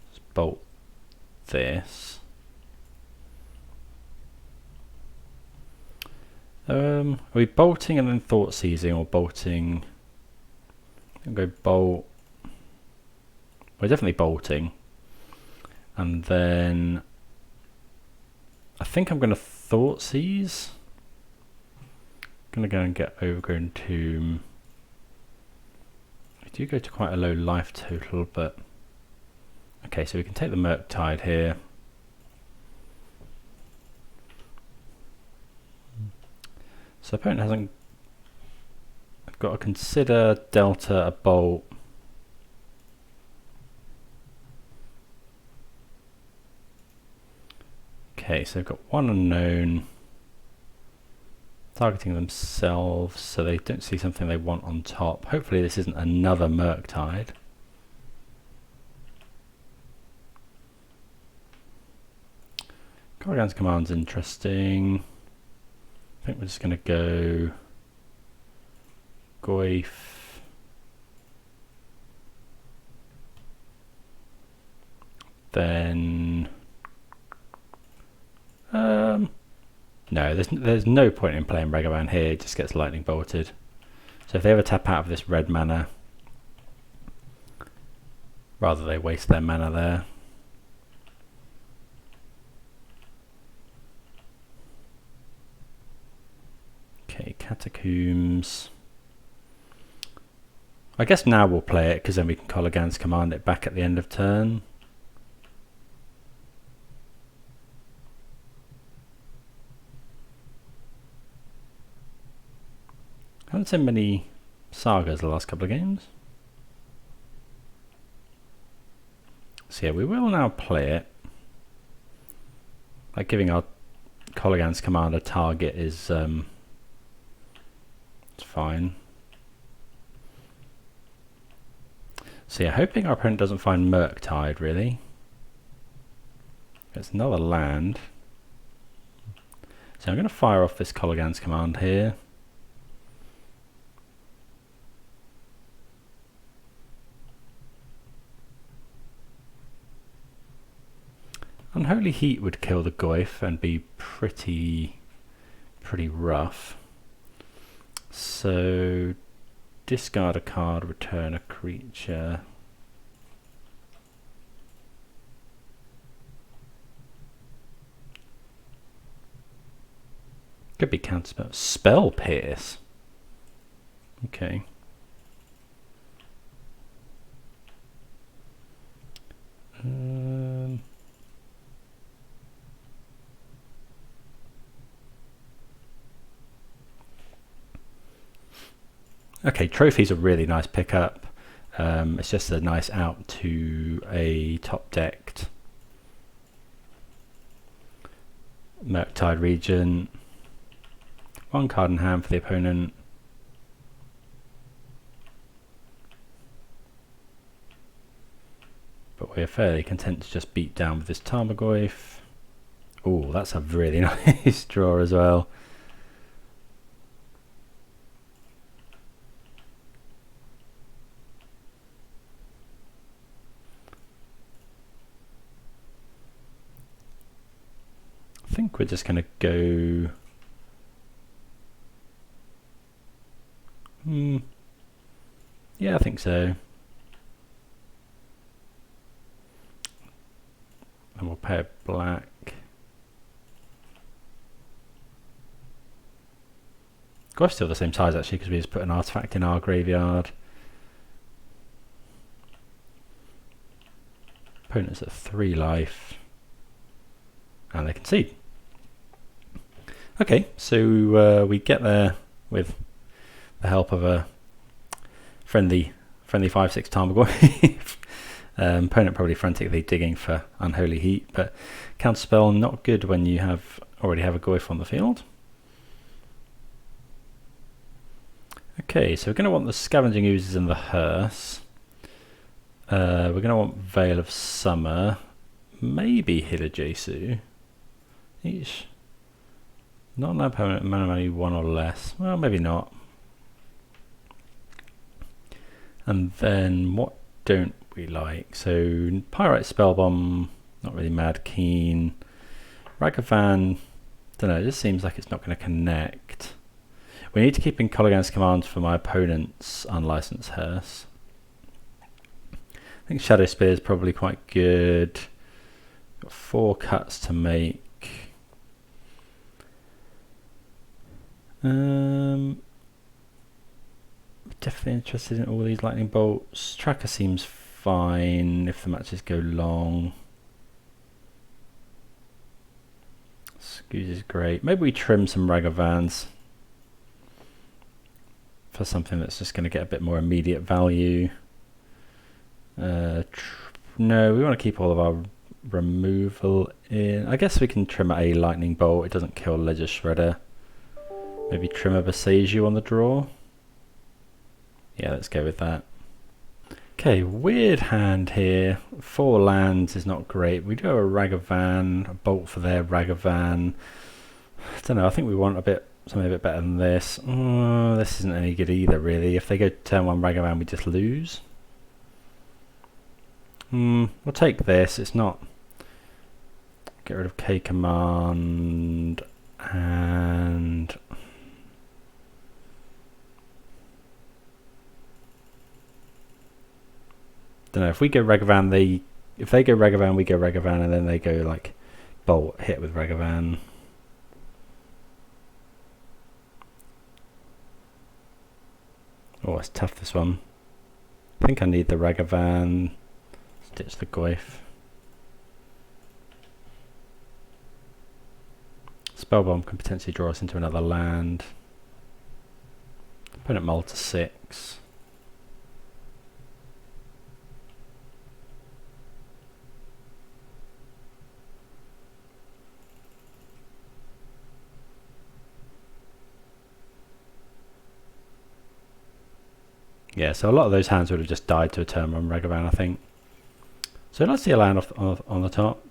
Let's bolt this. Are we bolting and then thought seizing, or bolting? I'll go bolt. We're definitely bolting. And then I think I'm going to thought seize. I'm going to go and get Overgrown Tomb. We do go to quite a low life total, but okay, so we can take the Murktide here. So opponent hasn't got to consider Delta a bolt. Okay, so they've got one unknown targeting themselves, so they don't see something they want on top. Hopefully this isn't another Murktide. Corrigan's Command's interesting. I think we're just going to go Goyf. Then no, there's no point in playing Ragavan here. It just gets lightning bolted. So if they ever tap out of this red mana, rather they waste their mana there. Okay, Catacombs. I guess now we'll play it because then we can Corrigan's Command it back at the end of turn. I haven't seen many Sagas the last couple of games. So yeah, we will now play it. Like giving our Corrigan's Command a target is it's fine. So yeah, hoping our opponent doesn't find Murktide really. It's another land. So I'm going to fire off this Corrigan's Command here. Unholy Heat would kill the Goyf and be pretty rough. So discard a card, return a creature. Could be counterspell. Spell Pierce. Okay. Okay, Trophy's a really nice pickup. It's just a nice out to a top decked Murktide Regent. 1 card in hand for the opponent. But we're fairly content to just beat down with this Tarmogoyf. Oh, that's a really nice draw as well. I think we're just going to go... yeah, I think so. And we'll pay a black. Gosh, still the same size actually, because we just put an artifact in our graveyard. Opponent's at 3 life. And they concede. Okay, so we get there with the help of a friendly 5/6 Tarmogoyf. Opponent probably frantically digging for Unholy Heat, but counterspell not good when you already have a Goyf on the field. Okay, so we're going to want the Scavenging Oozes and the Hearse. We're going to want Veil of Summer, maybe Hidajesu. Each. Not an opponent, mana only one or less. Well, maybe not. And then what don't we like? So Pyrite Spellbomb, not really mad keen. Ragavan, don't know, it just seems like it's not going to connect. We need to keep in Kolaghan's commands for my opponent's unlicensed Hearse. I think Shadow Spear is probably quite good. Got 4 cuts to make. Definitely interested in all these lightning bolts. Tracker seems fine if the matches go long. Squeeze is great. Maybe we trim some Ragavans for something that's just going to get a bit more immediate value. No, we want to keep all of our removal in. I guess we can trim a lightning bolt. It doesn't kill Ledger Shredder. Maybe trim a Boseiju on the draw. Yeah, let's go with that. Okay, weird hand here. 4 lands is not great. We do have a Ragavan, a bolt for their Ragavan. I don't know, I think we want something a bit better than this. This isn't any good either, really. If they go turn 1 Ragavan, we just lose. We'll take this. It's not. Get rid of K command and. Don't know, if we go Ragavan, if they go Ragavan, we go Ragavan, and then they go like bolt hit with Ragavan. Oh, it's tough, this one. I think I need the Ragavan. Ditch the Goyf. Spellbomb can potentially draw us into another land. Opponent mull to 6. Yeah, so a lot of those hands would have just died to a turn on Ragavan, I think. So let's see a land on the top.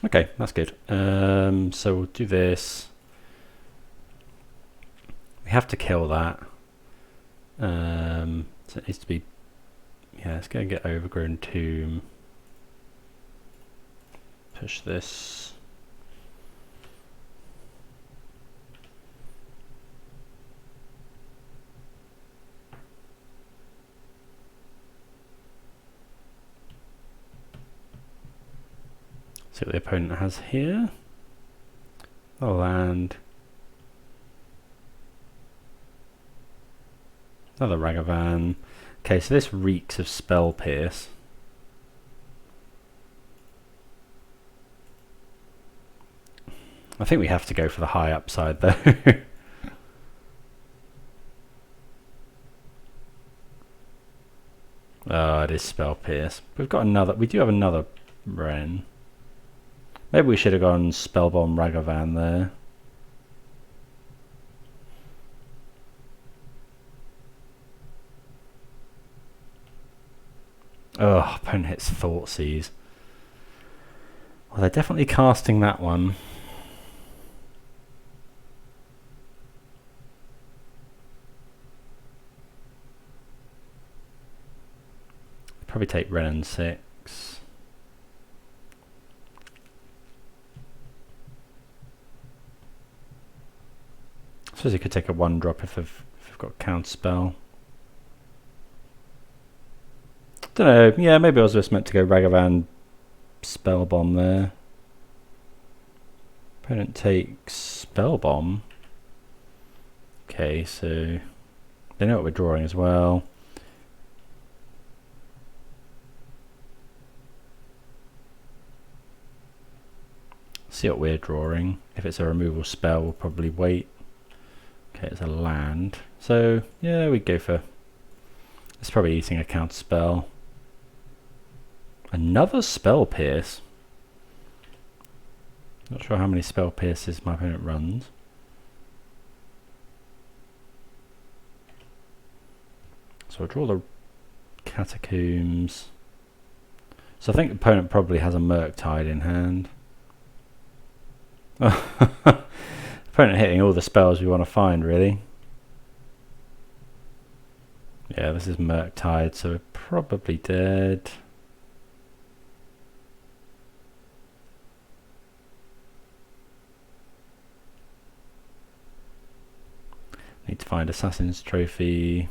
Okay, that's good. So we'll do this. We have to kill that. So it needs to be. Yeah, let's go and get Overgrown Tomb. Push this. See what the opponent has here. A land. Another Ragavan. Okay, so this reeks of Spell Pierce. I think we have to go for the high upside though. Oh, it is Spell Pierce. We do have another Wrenn. Maybe we should have gone Spellbomb Ragavan there. Oh, opponent hits Thoughtseize. Well, they're definitely casting that one. Probably take Wrenn and 6. I suppose you could take a 1-drop if they've got Counterspell. Don't know, yeah, maybe I was just meant to go Ragavan Spellbomb there. Opponent takes Spellbomb. Okay, so they know what we're drawing as well. See what we're drawing. If it's a removal spell, we'll probably wait. Okay, it's a land. So, yeah, we go for... It's probably eating a counter spell. Another spell pierce. Not sure how many spell pierces my opponent runs. So I'll draw the Catacombs. So I think the opponent probably has a Murktide in hand. Opponent hitting all the spells we want to find, really. Yeah, this is Murktide, so we're probably dead. Need to find Assassin's Trophy.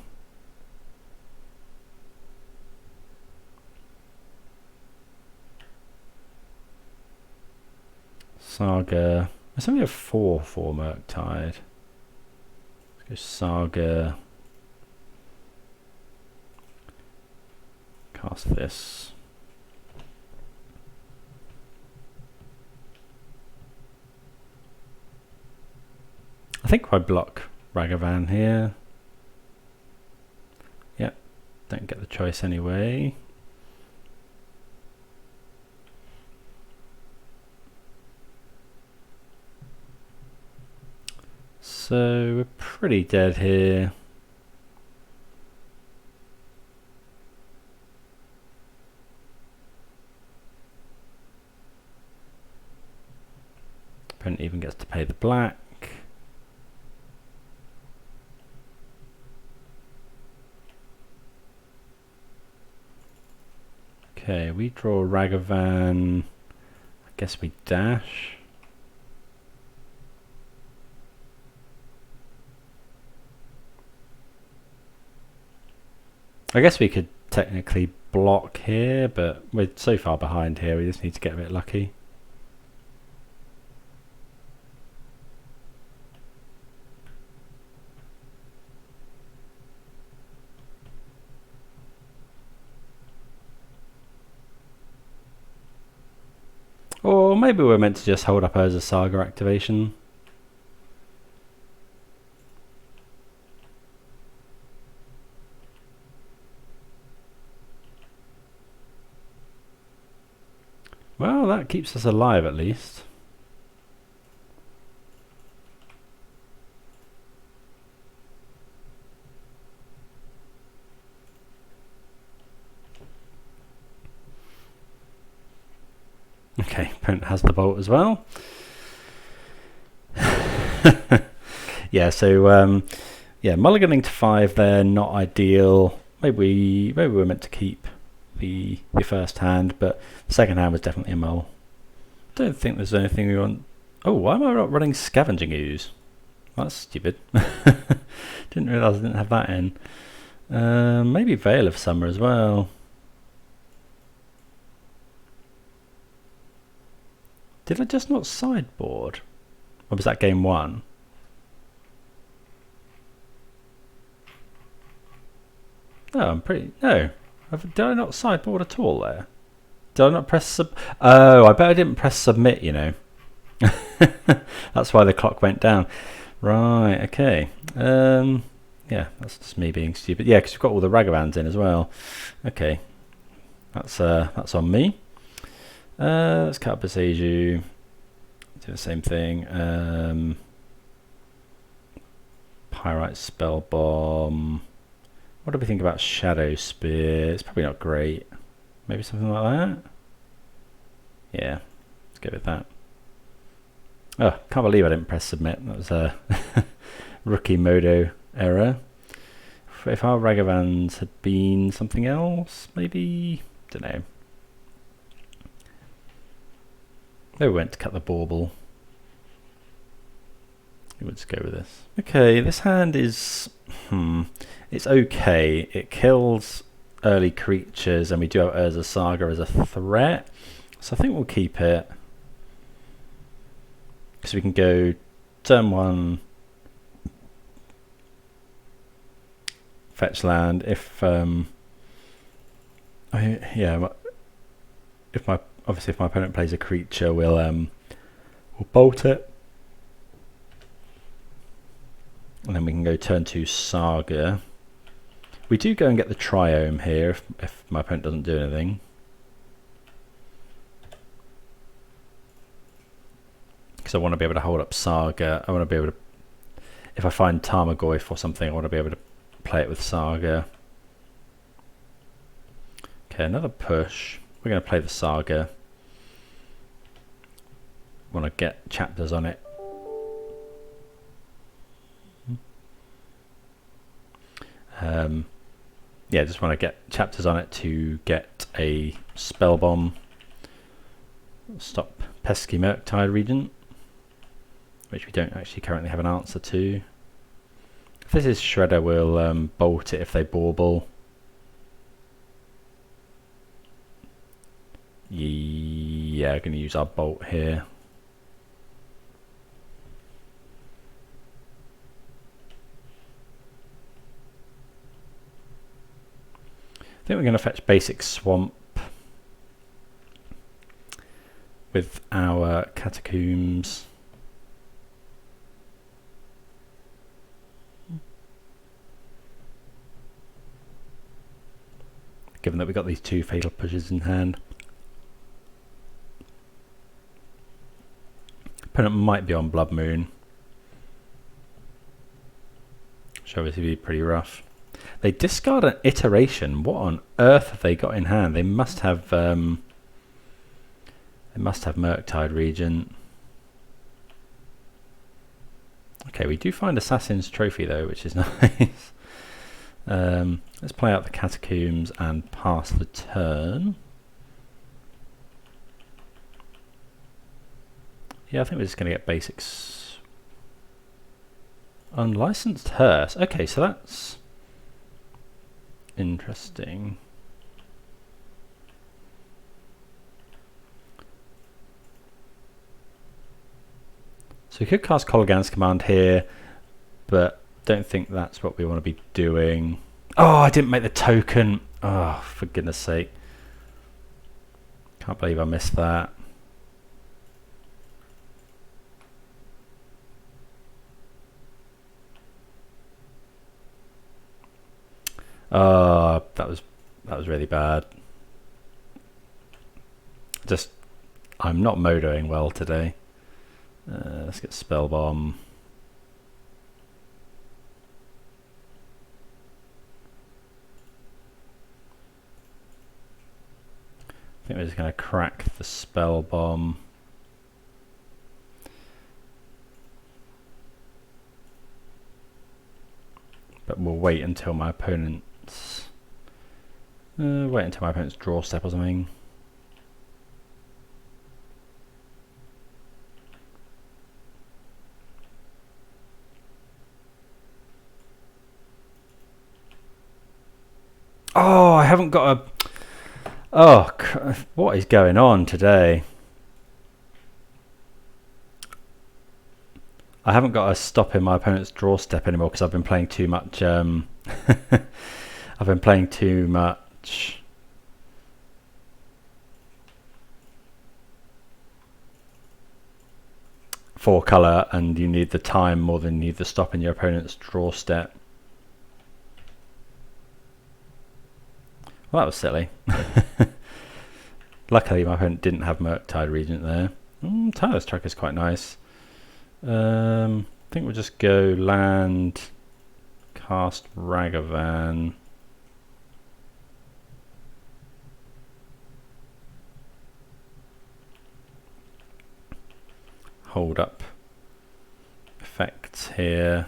Saga. There's only a 4/4 Murktide. Let's go Saga. Cast this. I think I block Ragavan here. Yep, don't get the choice anyway. So we're pretty dead here. Opponent even gets to pay the black. Okay, we draw Ragavan. I guess we dash. I guess we could technically block here, but we're so far behind here, we just need to get a bit lucky. Or maybe we're meant to just hold up as a Saga activation. Well, that keeps us alive at least. Okay, opponent has the bolt as well. Yeah, so yeah, mulliganing to 5 there, not ideal. Maybe we're meant to keep the first hand, but the second hand was definitely a mull. Don't think there's anything we want. Oh, why am I not running Scavenging Ooze? That's stupid. Didn't realise I didn't have that in. Maybe Veil of Summer as well. Did I just not sideboard? Or was that game 1? No, I'm pretty... No. Did I not sideboard at all there? Did I not press sub... Oh, I bet I didn't press submit, you know. That's why the clock went down. Right, okay. Yeah, that's just me being stupid. Yeah, because you've got all the Ragavans in as well. Okay. That's on me. Let's cut up a Seiju. Do the same thing. Pyrite Spell Bomb. What do we think about Shadow Spear? It's probably not great. Maybe something like that? Yeah, let's go with that. Oh, can't believe I didn't press submit. That was a rookie modo error. If our Ragavans had been something else, maybe? Don't know. Maybe we went to cut the bauble. Let's go with this. Okay, this hand is... It's okay. It kills early creatures, and we do have Urza Saga as a threat. So I think we'll keep it. So we can go turn 1, fetch land. If yeah, if my opponent plays a creature, we'll bolt it, And then we can go turn to Saga. We do go and get the Triome here if my opponent doesn't do anything. Because I want to be able to hold up Saga. I want to be able to, if I find Tarmogoyf or something, I want to be able to play it with Saga. Okay, another push. We're going to play the Saga. Want to get chapters on it. Yeah, just want to get chapters on it to get a spell bomb. Stop pesky Murktide Regent, which we don't actually currently have an answer to. If this is Shredder, we'll bolt it if they bauble. Yeah, I'm going to use our bolt here. I think we're going to fetch basic swamp with our catacombs. Given that we've got these two fatal pushes in hand. Opponent might be on Blood Moon. Should obviously be pretty rough. They discard an iteration. What on earth have they got in hand? They must have Murktide Regent. Okay, we do find Assassin's Trophy though, which is nice. Let's play out the Catacombs and pass the turn. Yeah, I think we're just going to get basics. Unlicensed Hearse. Okay, so that's interesting. So we could cast Kolaghan's Command here, but don't think that's what we want to be doing. Oh, I didn't make the token. Oh, for goodness sake. Can't believe I missed that. Oh, that was really bad. I'm not modoing well today. Let's get Spell Bomb. I think we're just going to crack the Spell Bomb. But we'll wait until my opponent's draw step or something. Oh, I haven't got a... Oh, what is going on today? I haven't got a stop in my opponent's draw step anymore because I've been playing too much. I've been playing too much. Four color, and you need the time more than you need the stop in your opponent's draw step. Well, that was silly. Luckily, my opponent didn't have Murktide Regent there. Tireless Tracker is quite nice. I think we'll just go land, cast Ragavan. Hold up effects here.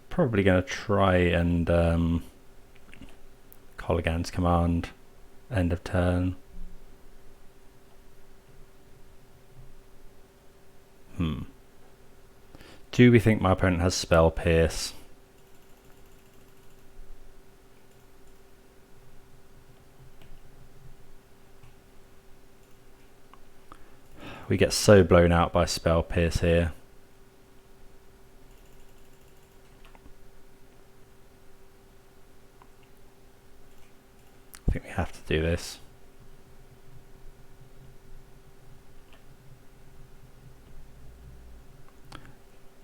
Probably going to try and Kolaghan's Command end of turn. Do we think my opponent has Spell Pierce? We get so blown out by Spell Pierce here. I think we have to do this.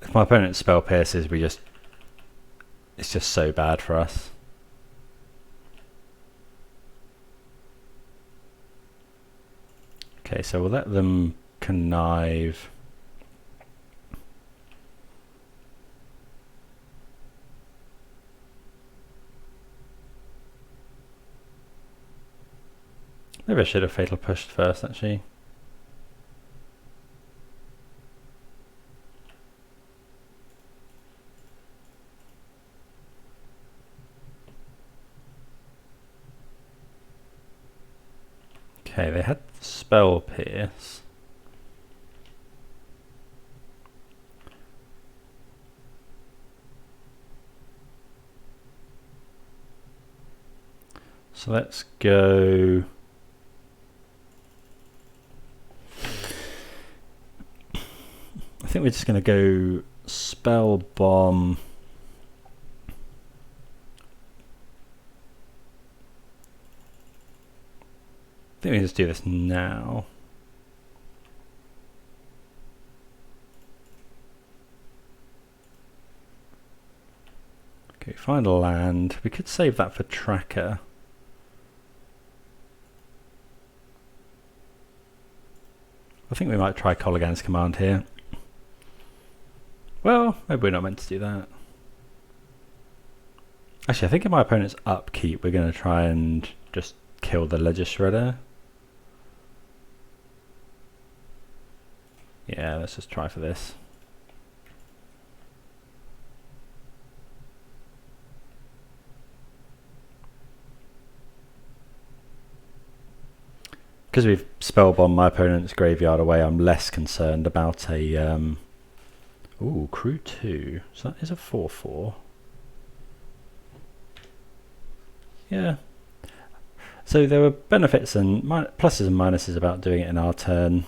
If my opponent's spell pierces, it's just so bad for us. Okay, so we'll let them connive. Maybe I should have fatal pushed first, actually. Okay, they had spell pierce. So let's go. I think we're just going to go spell bomb. I think we just do this now. Okay, find a land. We could save that for tracker. I think we might try Colligan's command here. Well, maybe we're not meant to do that. Actually, I think in my opponent's upkeep, we're going to try and just kill the Ledger Shredder. Yeah, let's just try for this. Because we've spellbombed my opponent's graveyard away, I'm less concerned about a... Ooh, crew 2. So that is a 4/4. Yeah. So there were benefits and pluses and minuses about doing it in our turn.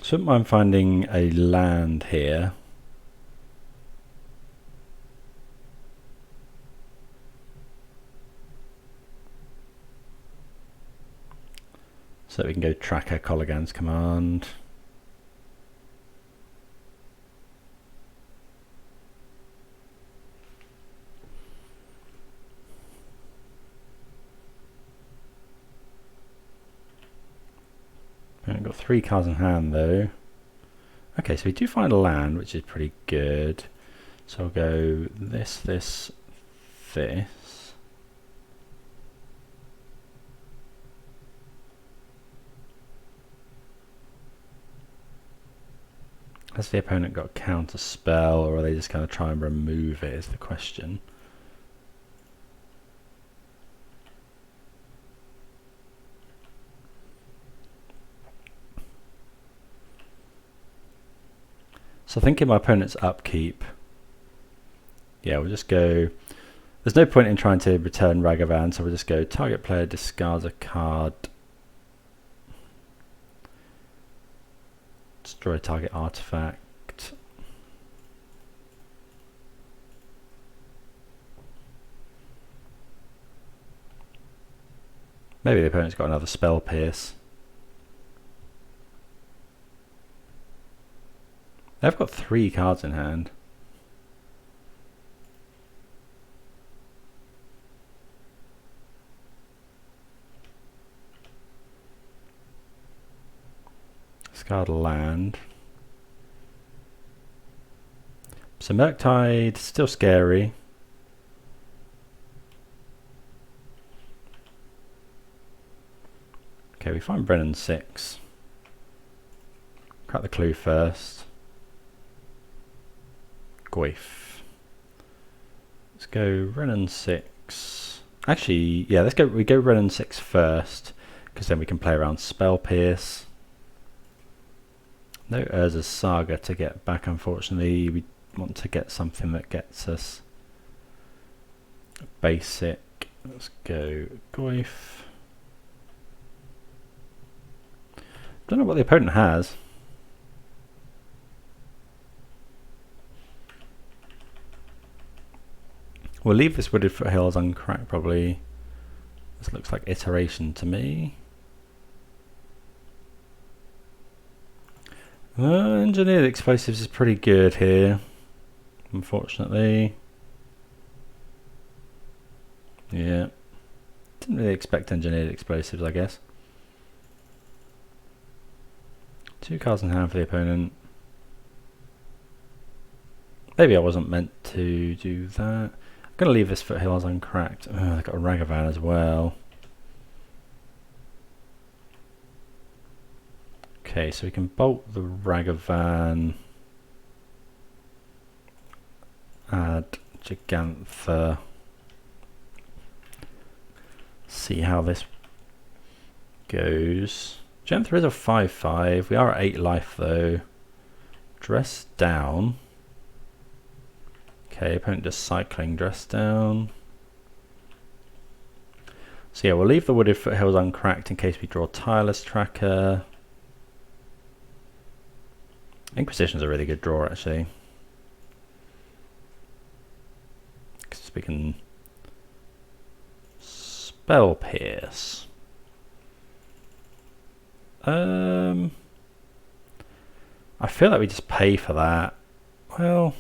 So I wouldn't mind finding a land here. So we can go tracker Colligan's command. I've got 3 cards in hand though. Okay, so we do find a land, which is pretty good. So I'll go this, this, this. Has the opponent got counter spell, or are they just going to try and remove it is the question. So I think in my opponent's upkeep, yeah, we'll just go, there's no point in trying to return Ragavan, so we'll just go target player discards a card, destroy target artifact. Maybe the opponent's got another spell pierce. They've got 3 cards in hand. Discard land. So Murktide, still scary. Okay, we find Brennan 6. Crack the clue first. Goif. Let's go Renan 6. Actually, yeah, we go Renan 6 first, because then we can play around Spell Pierce. No Urza's Saga to get back, unfortunately. We want to get something that gets us basic. Let's go Goif. Don't know what the opponent has. We'll leave this Wooded Foothills uncracked probably. This looks like iteration to me. Engineered explosives is pretty good here, unfortunately. Yeah. Didn't really expect engineered explosives, I guess. 2 cards in hand for the opponent. Maybe I wasn't meant to do that. I'm going to leave this Foothills uncracked. Oh, they've got a Ragavan as well. Okay, so we can bolt the Ragavan. Add Gigantha. See how this goes. Gigantha is a 5/5. We are at 8 life though. Dress down. Okay, opponent just cycling dress down. So yeah, we'll leave the Wooded Foothills uncracked in case we draw Tireless Tracker. Inquisition's a really good draw actually. Because we can Spell Pierce. I feel like we just pay for that. Well,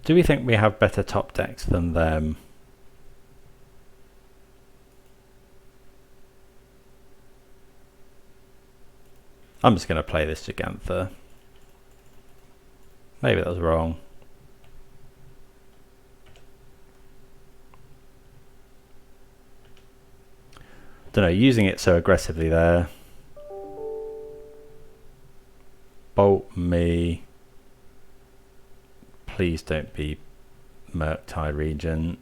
do we think we have better top decks than them? I'm just going to play this Gigantha. Maybe that was wrong. Don't know, using it so aggressively there. Bolt me. Please don't be Murktide Regent.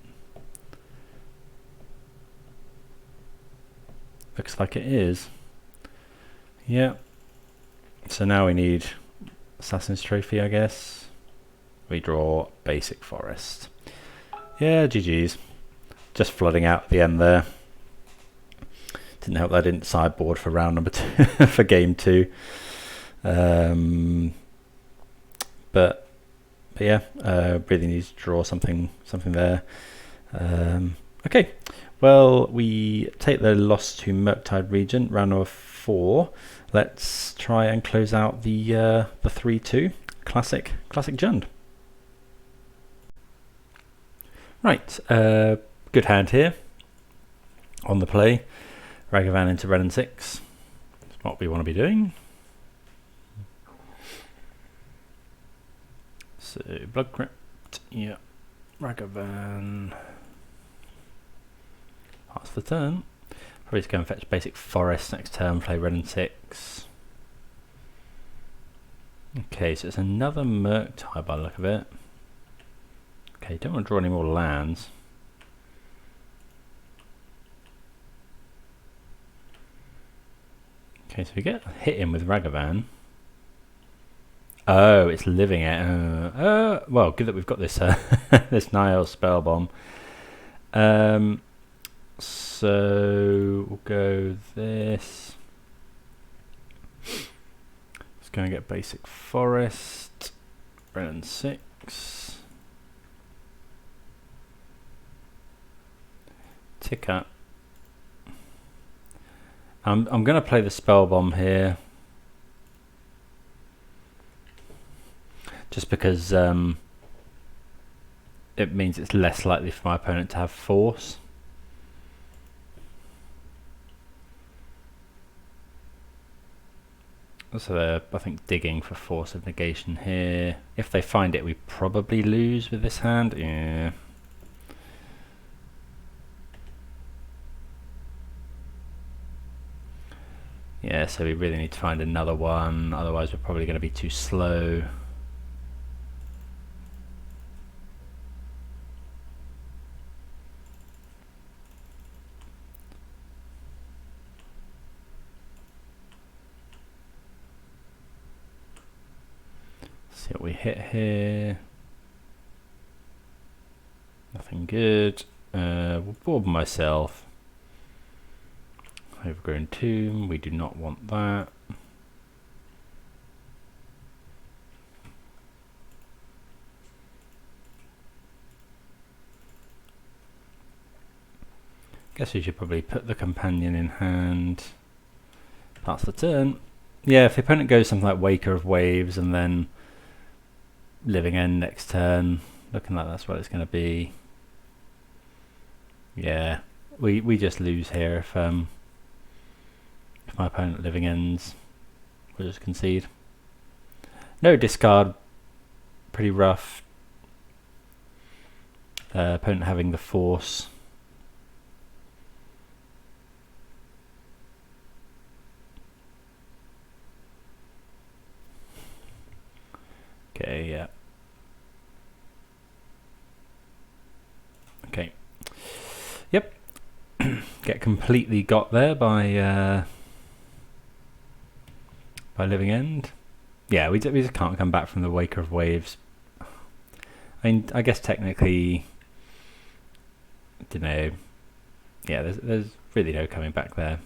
Looks like it is. Yeah. So now we need Assassin's Trophy, I guess. We draw Basic Forest. Yeah, GG's. Just flooding out at the end there. Didn't help that I didn't sideboard for round number 2 for game 2. But yeah, really need to draw something there. Okay, well, we take the loss to Murktide Regent, round number 4. Let's try and close out the 3-2 classic Jund. Right, good hand here on the play. Ragavan into red and 6. That's what we want to be doing. So Blood Crypt, yeah. Ragavan. Pass the turn. Probably just go and fetch Basic Forest next turn, play red and 6. Okay, so it's another Murktide by the look of it. Okay, don't want to draw any more lands. Okay, so we get hit in with Ragavan. Oh, it's living it. Well, good that we've got this this Nile spell bomb. So we'll go this. Let's go and get Basic Forest. Red and 6. Tick up. I'm going to play the spell bomb here. Just because it means it's less likely for my opponent to have force. So they're, I think, digging for force of negation here. If they find it, we probably lose with this hand. Yeah. Yeah, so we really need to find another one, otherwise we're probably going to be too slow. See what we hit here. Nothing good. We'll board myself. Overgrown Tomb, we do not want that. Guess we should probably put the companion in hand. Pass the turn. Yeah, if the opponent goes something like Waker of Waves and then Living End next turn, looking like that's what it's going to be. Yeah, we just lose here if my opponent Living Ends. We'll just concede. No discard, pretty rough. Opponent having the force. Okay, yeah. Okay. Yep. Get completely got there by Living End. Yeah, we just can't come back from the Waker of Waves. I mean, I guess technically, I don't know. Yeah, there's really no coming back there.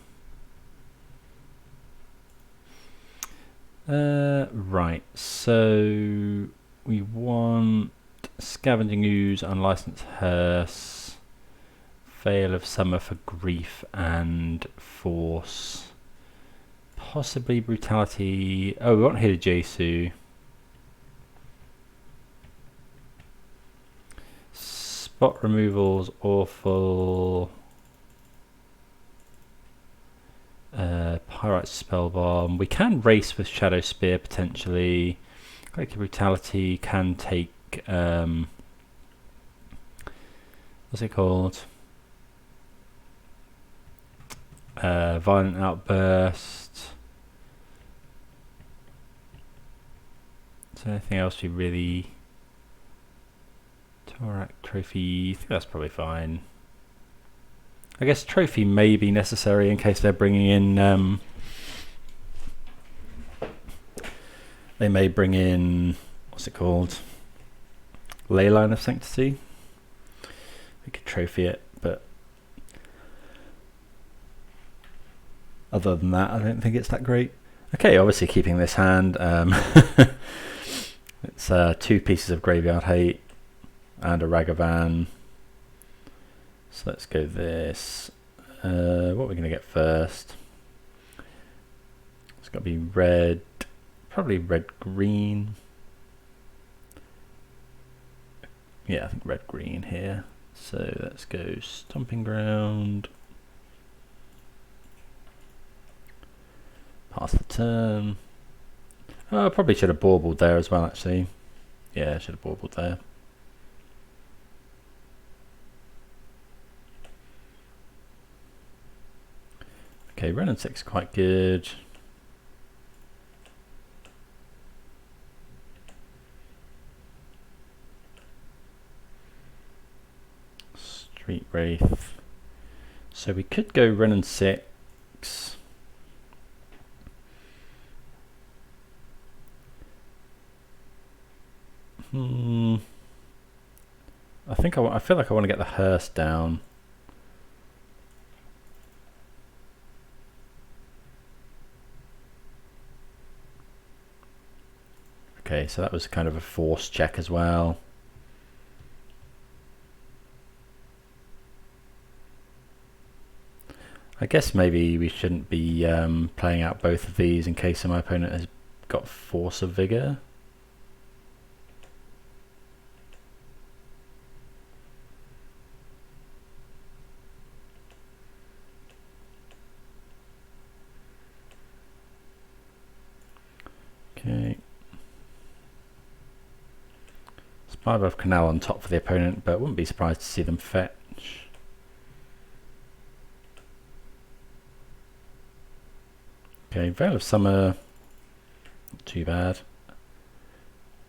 Right, so we want Scavenging Ooze, Unlicensed Hearse, Veil of Summer for Grief and Force. Possibly Brutality. Oh, we want Hidejesu. Spot removal's awful. Pyrite Spellbomb. We can race with Shadow Spear potentially. Collective Brutality can take what's it called? Violent Outburst. Is there anything else we really... Torak Trophy, I think that's probably fine. I guess Trophy may be necessary in case they're bringing in... they may bring in... What's it called? Leyline of Sanctity. We could Trophy it, but... Other than that, I don't think it's that great. Okay, obviously keeping this hand. It's 2 pieces of Graveyard Hate and a Ragavan. So let's go this. What are we going to get first? It's got to be red, probably red-green. Yeah, I think red-green here. So let's go Stomping Ground. Pass the turn. Oh, I probably should have baubled there as well, actually. Yeah, I should have baubled there. Okay, Ren and 6 quite good. Street Wraith. So we could go Ren and 6. I feel like I want to get the hearse down. Okay, so that was kind of a force check as well. I guess maybe we shouldn't be playing out both of these in case my opponent has got Force of Vigor. Okay. Spider of Canal on top for the opponent, but wouldn't be surprised to see them fetch. Okay, Veil of Summer, not too bad.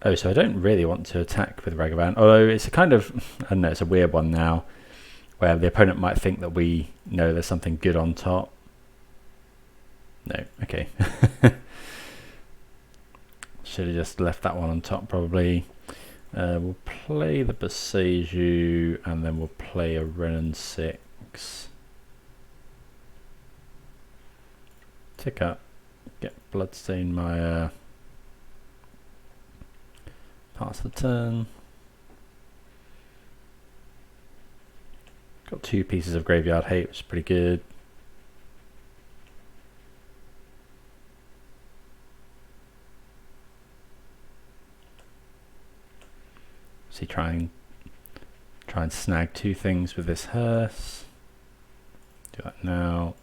Oh, so I don't really want to attack with Ragavan, although it's a kind of, I don't know, it's a weird one now, where the opponent might think that we know there's something good on top. No, okay. Should have just left that one on top probably. We'll play the Boseiju and then we'll play a Renin 6. Tick up, get Bloodstain Mire. Pass the turn. Got 2 pieces of Graveyard Hate, which is pretty good. See, try and snag 2 things with this hearse. Do that now.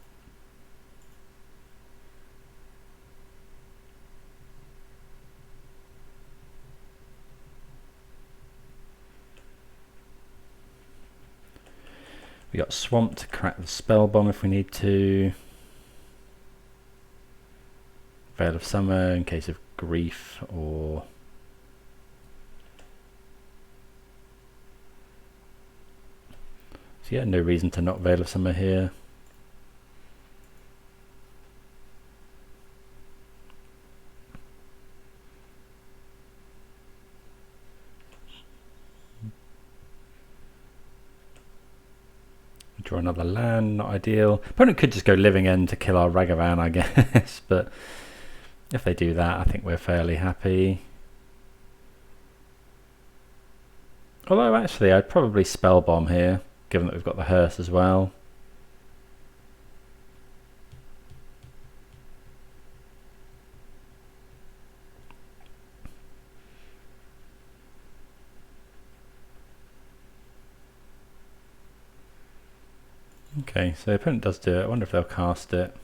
We got Swamp to crack the Spell Bomb if we need to. Veil of Summer in case of grief or... So yeah, no reason to not Veil of Summer here. Draw another land, not ideal. Opponent could just go Living End to kill our Ragavan, I guess, but if they do that, I think we're fairly happy. Although actually, I'd probably Spell Bomb here, given that we've got the hearse as well. Okay, so the opponent does do it. I wonder if they'll cast it.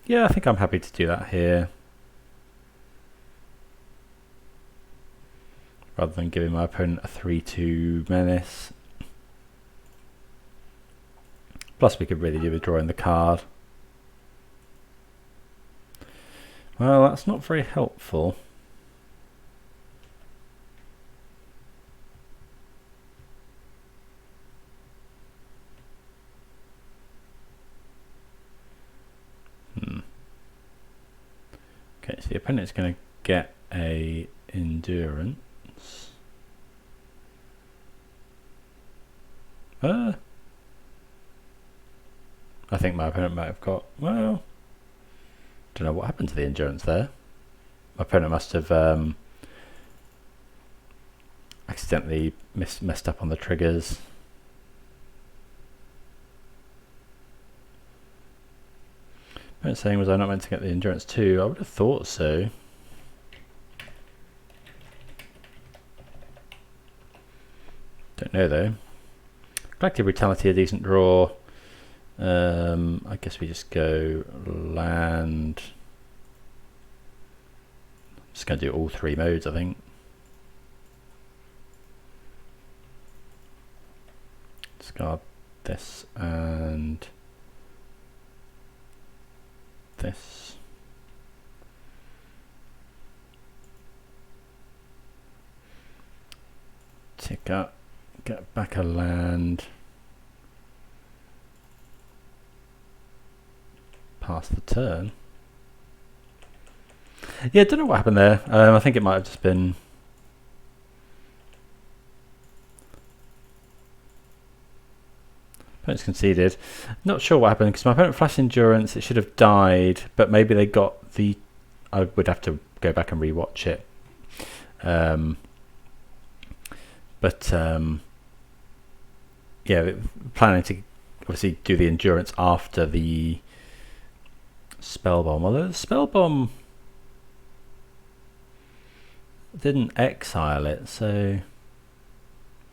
Yeah, I think I'm happy to do that here. Rather than giving my opponent a 3-2 menace. Plus we could really do with drawing the card. Well, that's not very helpful. Okay, so the opponent's going to get a endurance. I think my opponent might have got, well, don't know what happened to the endurance there. My opponent must have accidentally messed up on the triggers. Opponent's saying, was I not meant to get the endurance too? I would have thought so. Don't know though. Collective Brutality, a decent draw. I guess we just go land. Just going to do all 3 modes, I think. Discard this and this. Tick up, get back a land. Pass the turn. Yeah, don't know what happened there. I think it might have just been opponent's conceded. Not sure what happened because my opponent flashed endurance. It should have died, but maybe they got the. I would have to go back and rewatch it. Yeah, planning to obviously do the endurance after the Spell Bomb. Although the Spell Bomb didn't exile it, so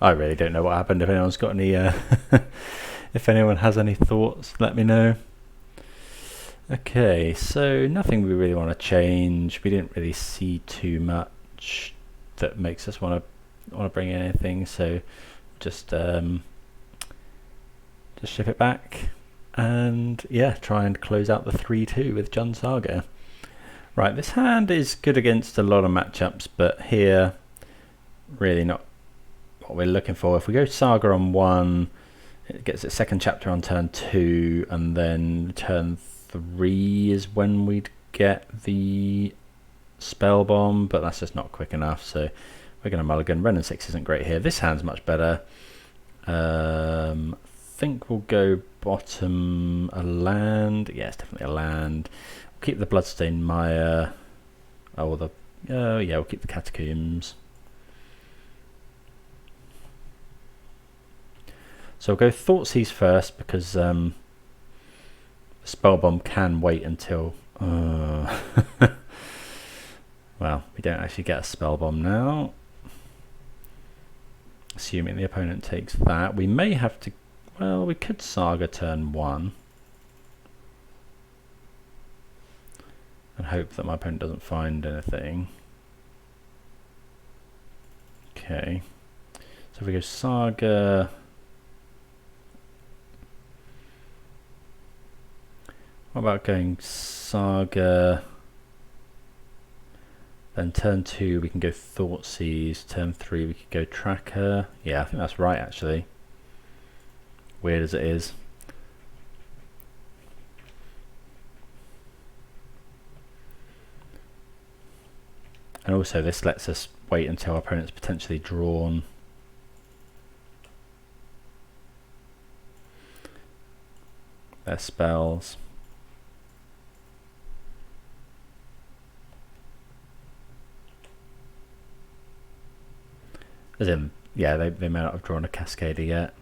I really don't know what happened. If anyone's got any if anyone has any thoughts, let me know. Okay, so nothing we really want to change. We didn't really see too much that makes us want to bring in anything, so just ship it back and yeah, try and close out the 3-2 with Jund Saga. Right, this hand is good against a lot of matchups, but here really not what we're looking for. If we go Saga on 1, it gets its second chapter on turn 2, and then turn 3 is when we'd get the Spell Bomb, but that's just not quick enough, so we're going to mulligan. Ren and 6 isn't great here. This hand's much better. I think we'll go bottom a land. Yeah, it's definitely a land. We'll keep the Bloodstained Mire. Oh, yeah, we'll keep the Catacombs. So we'll go Thoughtseize first because Spell Bomb can wait until... well, we don't actually get a Spell Bomb now. Assuming the opponent takes that. We may have to... Well, we could Saga turn 1. And hope that my opponent doesn't find anything. Okay. So if we go Saga... What about going Saga... Then turn 2 we can go Thoughtseize, turn 3 we could go Tracker. Yeah, I think that's right actually. Weird as it is. And also this lets us wait until our opponent's potentially drawn. Their spells. As in, yeah, they may not have drawn a Cascader yet.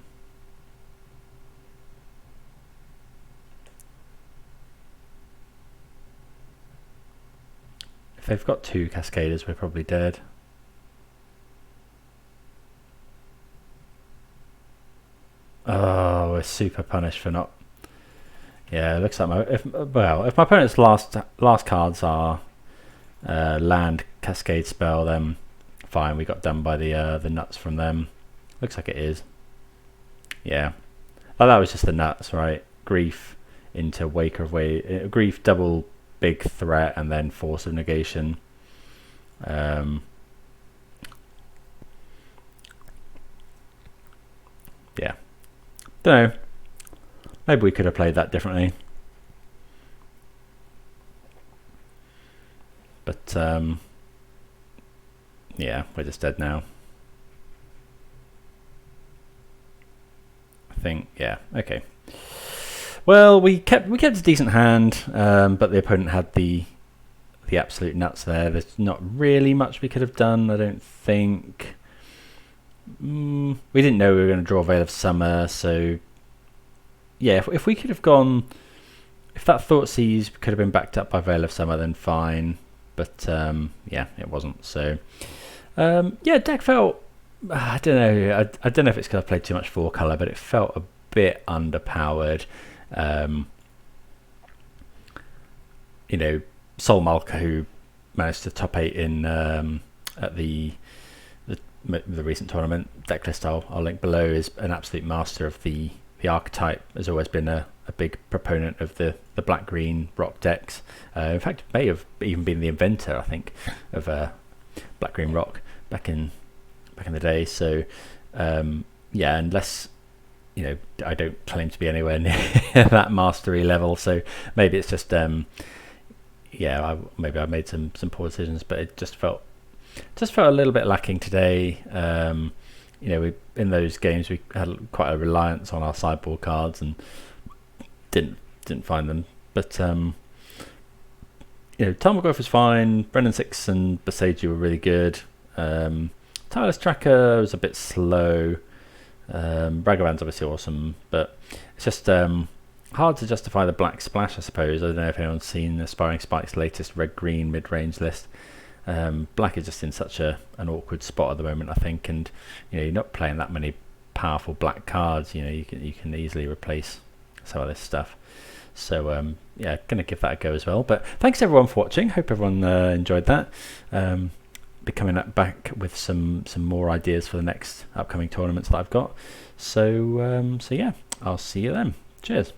If they've got 2 Cascaders, we're probably dead. Oh, we're super punished for not... Yeah, it looks like my... If my opponent's last cards are land, Cascade spell, then... Fine, we got done by the nuts from them. Looks like it is. Yeah. Oh, that was just the nuts, right? Grief into Waker of Grief, double big threat, and then Force of Negation. Yeah. Don't know. Maybe we could have played that differently. But, yeah, we're just dead now. I think, yeah, okay. Well, we kept a decent hand, but the opponent had the absolute nuts there. There's not really much we could have done, I don't think. We didn't know we were going to draw Veil of Summer, so yeah, if we could have gone, if that Thoughtseize could have been backed up by Veil of Summer, then fine. But yeah, it wasn't. So yeah, deck felt, I don't know. I don't know if it's because I played too much 4-color, but it felt a bit underpowered. You know, Sol Malka, who managed to top 8 in at the recent tournament, decklist I'll link below, is an absolute master of the archetype. Has always been a big proponent of the black-green rock decks. In fact, may have even been the inventor, I think, of black-green rock back in the day. So yeah, unless, you know, I don't claim to be anywhere near that mastery level, so maybe it's just yeah, maybe I made some poor decisions, but it just felt a little bit lacking today. You know, in those games we had quite a reliance on our sideboard cards and didn't find them. But you know, Tarmogoyf was fine. Brennan 6 and Boseiju were really good. Tireless Tracker was a bit slow. Ragavan's obviously awesome, but it's just hard to justify the black splash, I suppose. I don't know if anyone's seen Aspiring Spike's latest red-green mid-range list. Black is just in such an awkward spot at the moment, I think, and you know, you're not playing that many powerful black cards. You know, you can easily replace some of this stuff. So yeah, gonna give that a go as well. But thanks everyone for watching. Hope everyone enjoyed that. Be coming back with some more ideas for the next upcoming tournaments that I've got. So so yeah, I'll see you then. Cheers.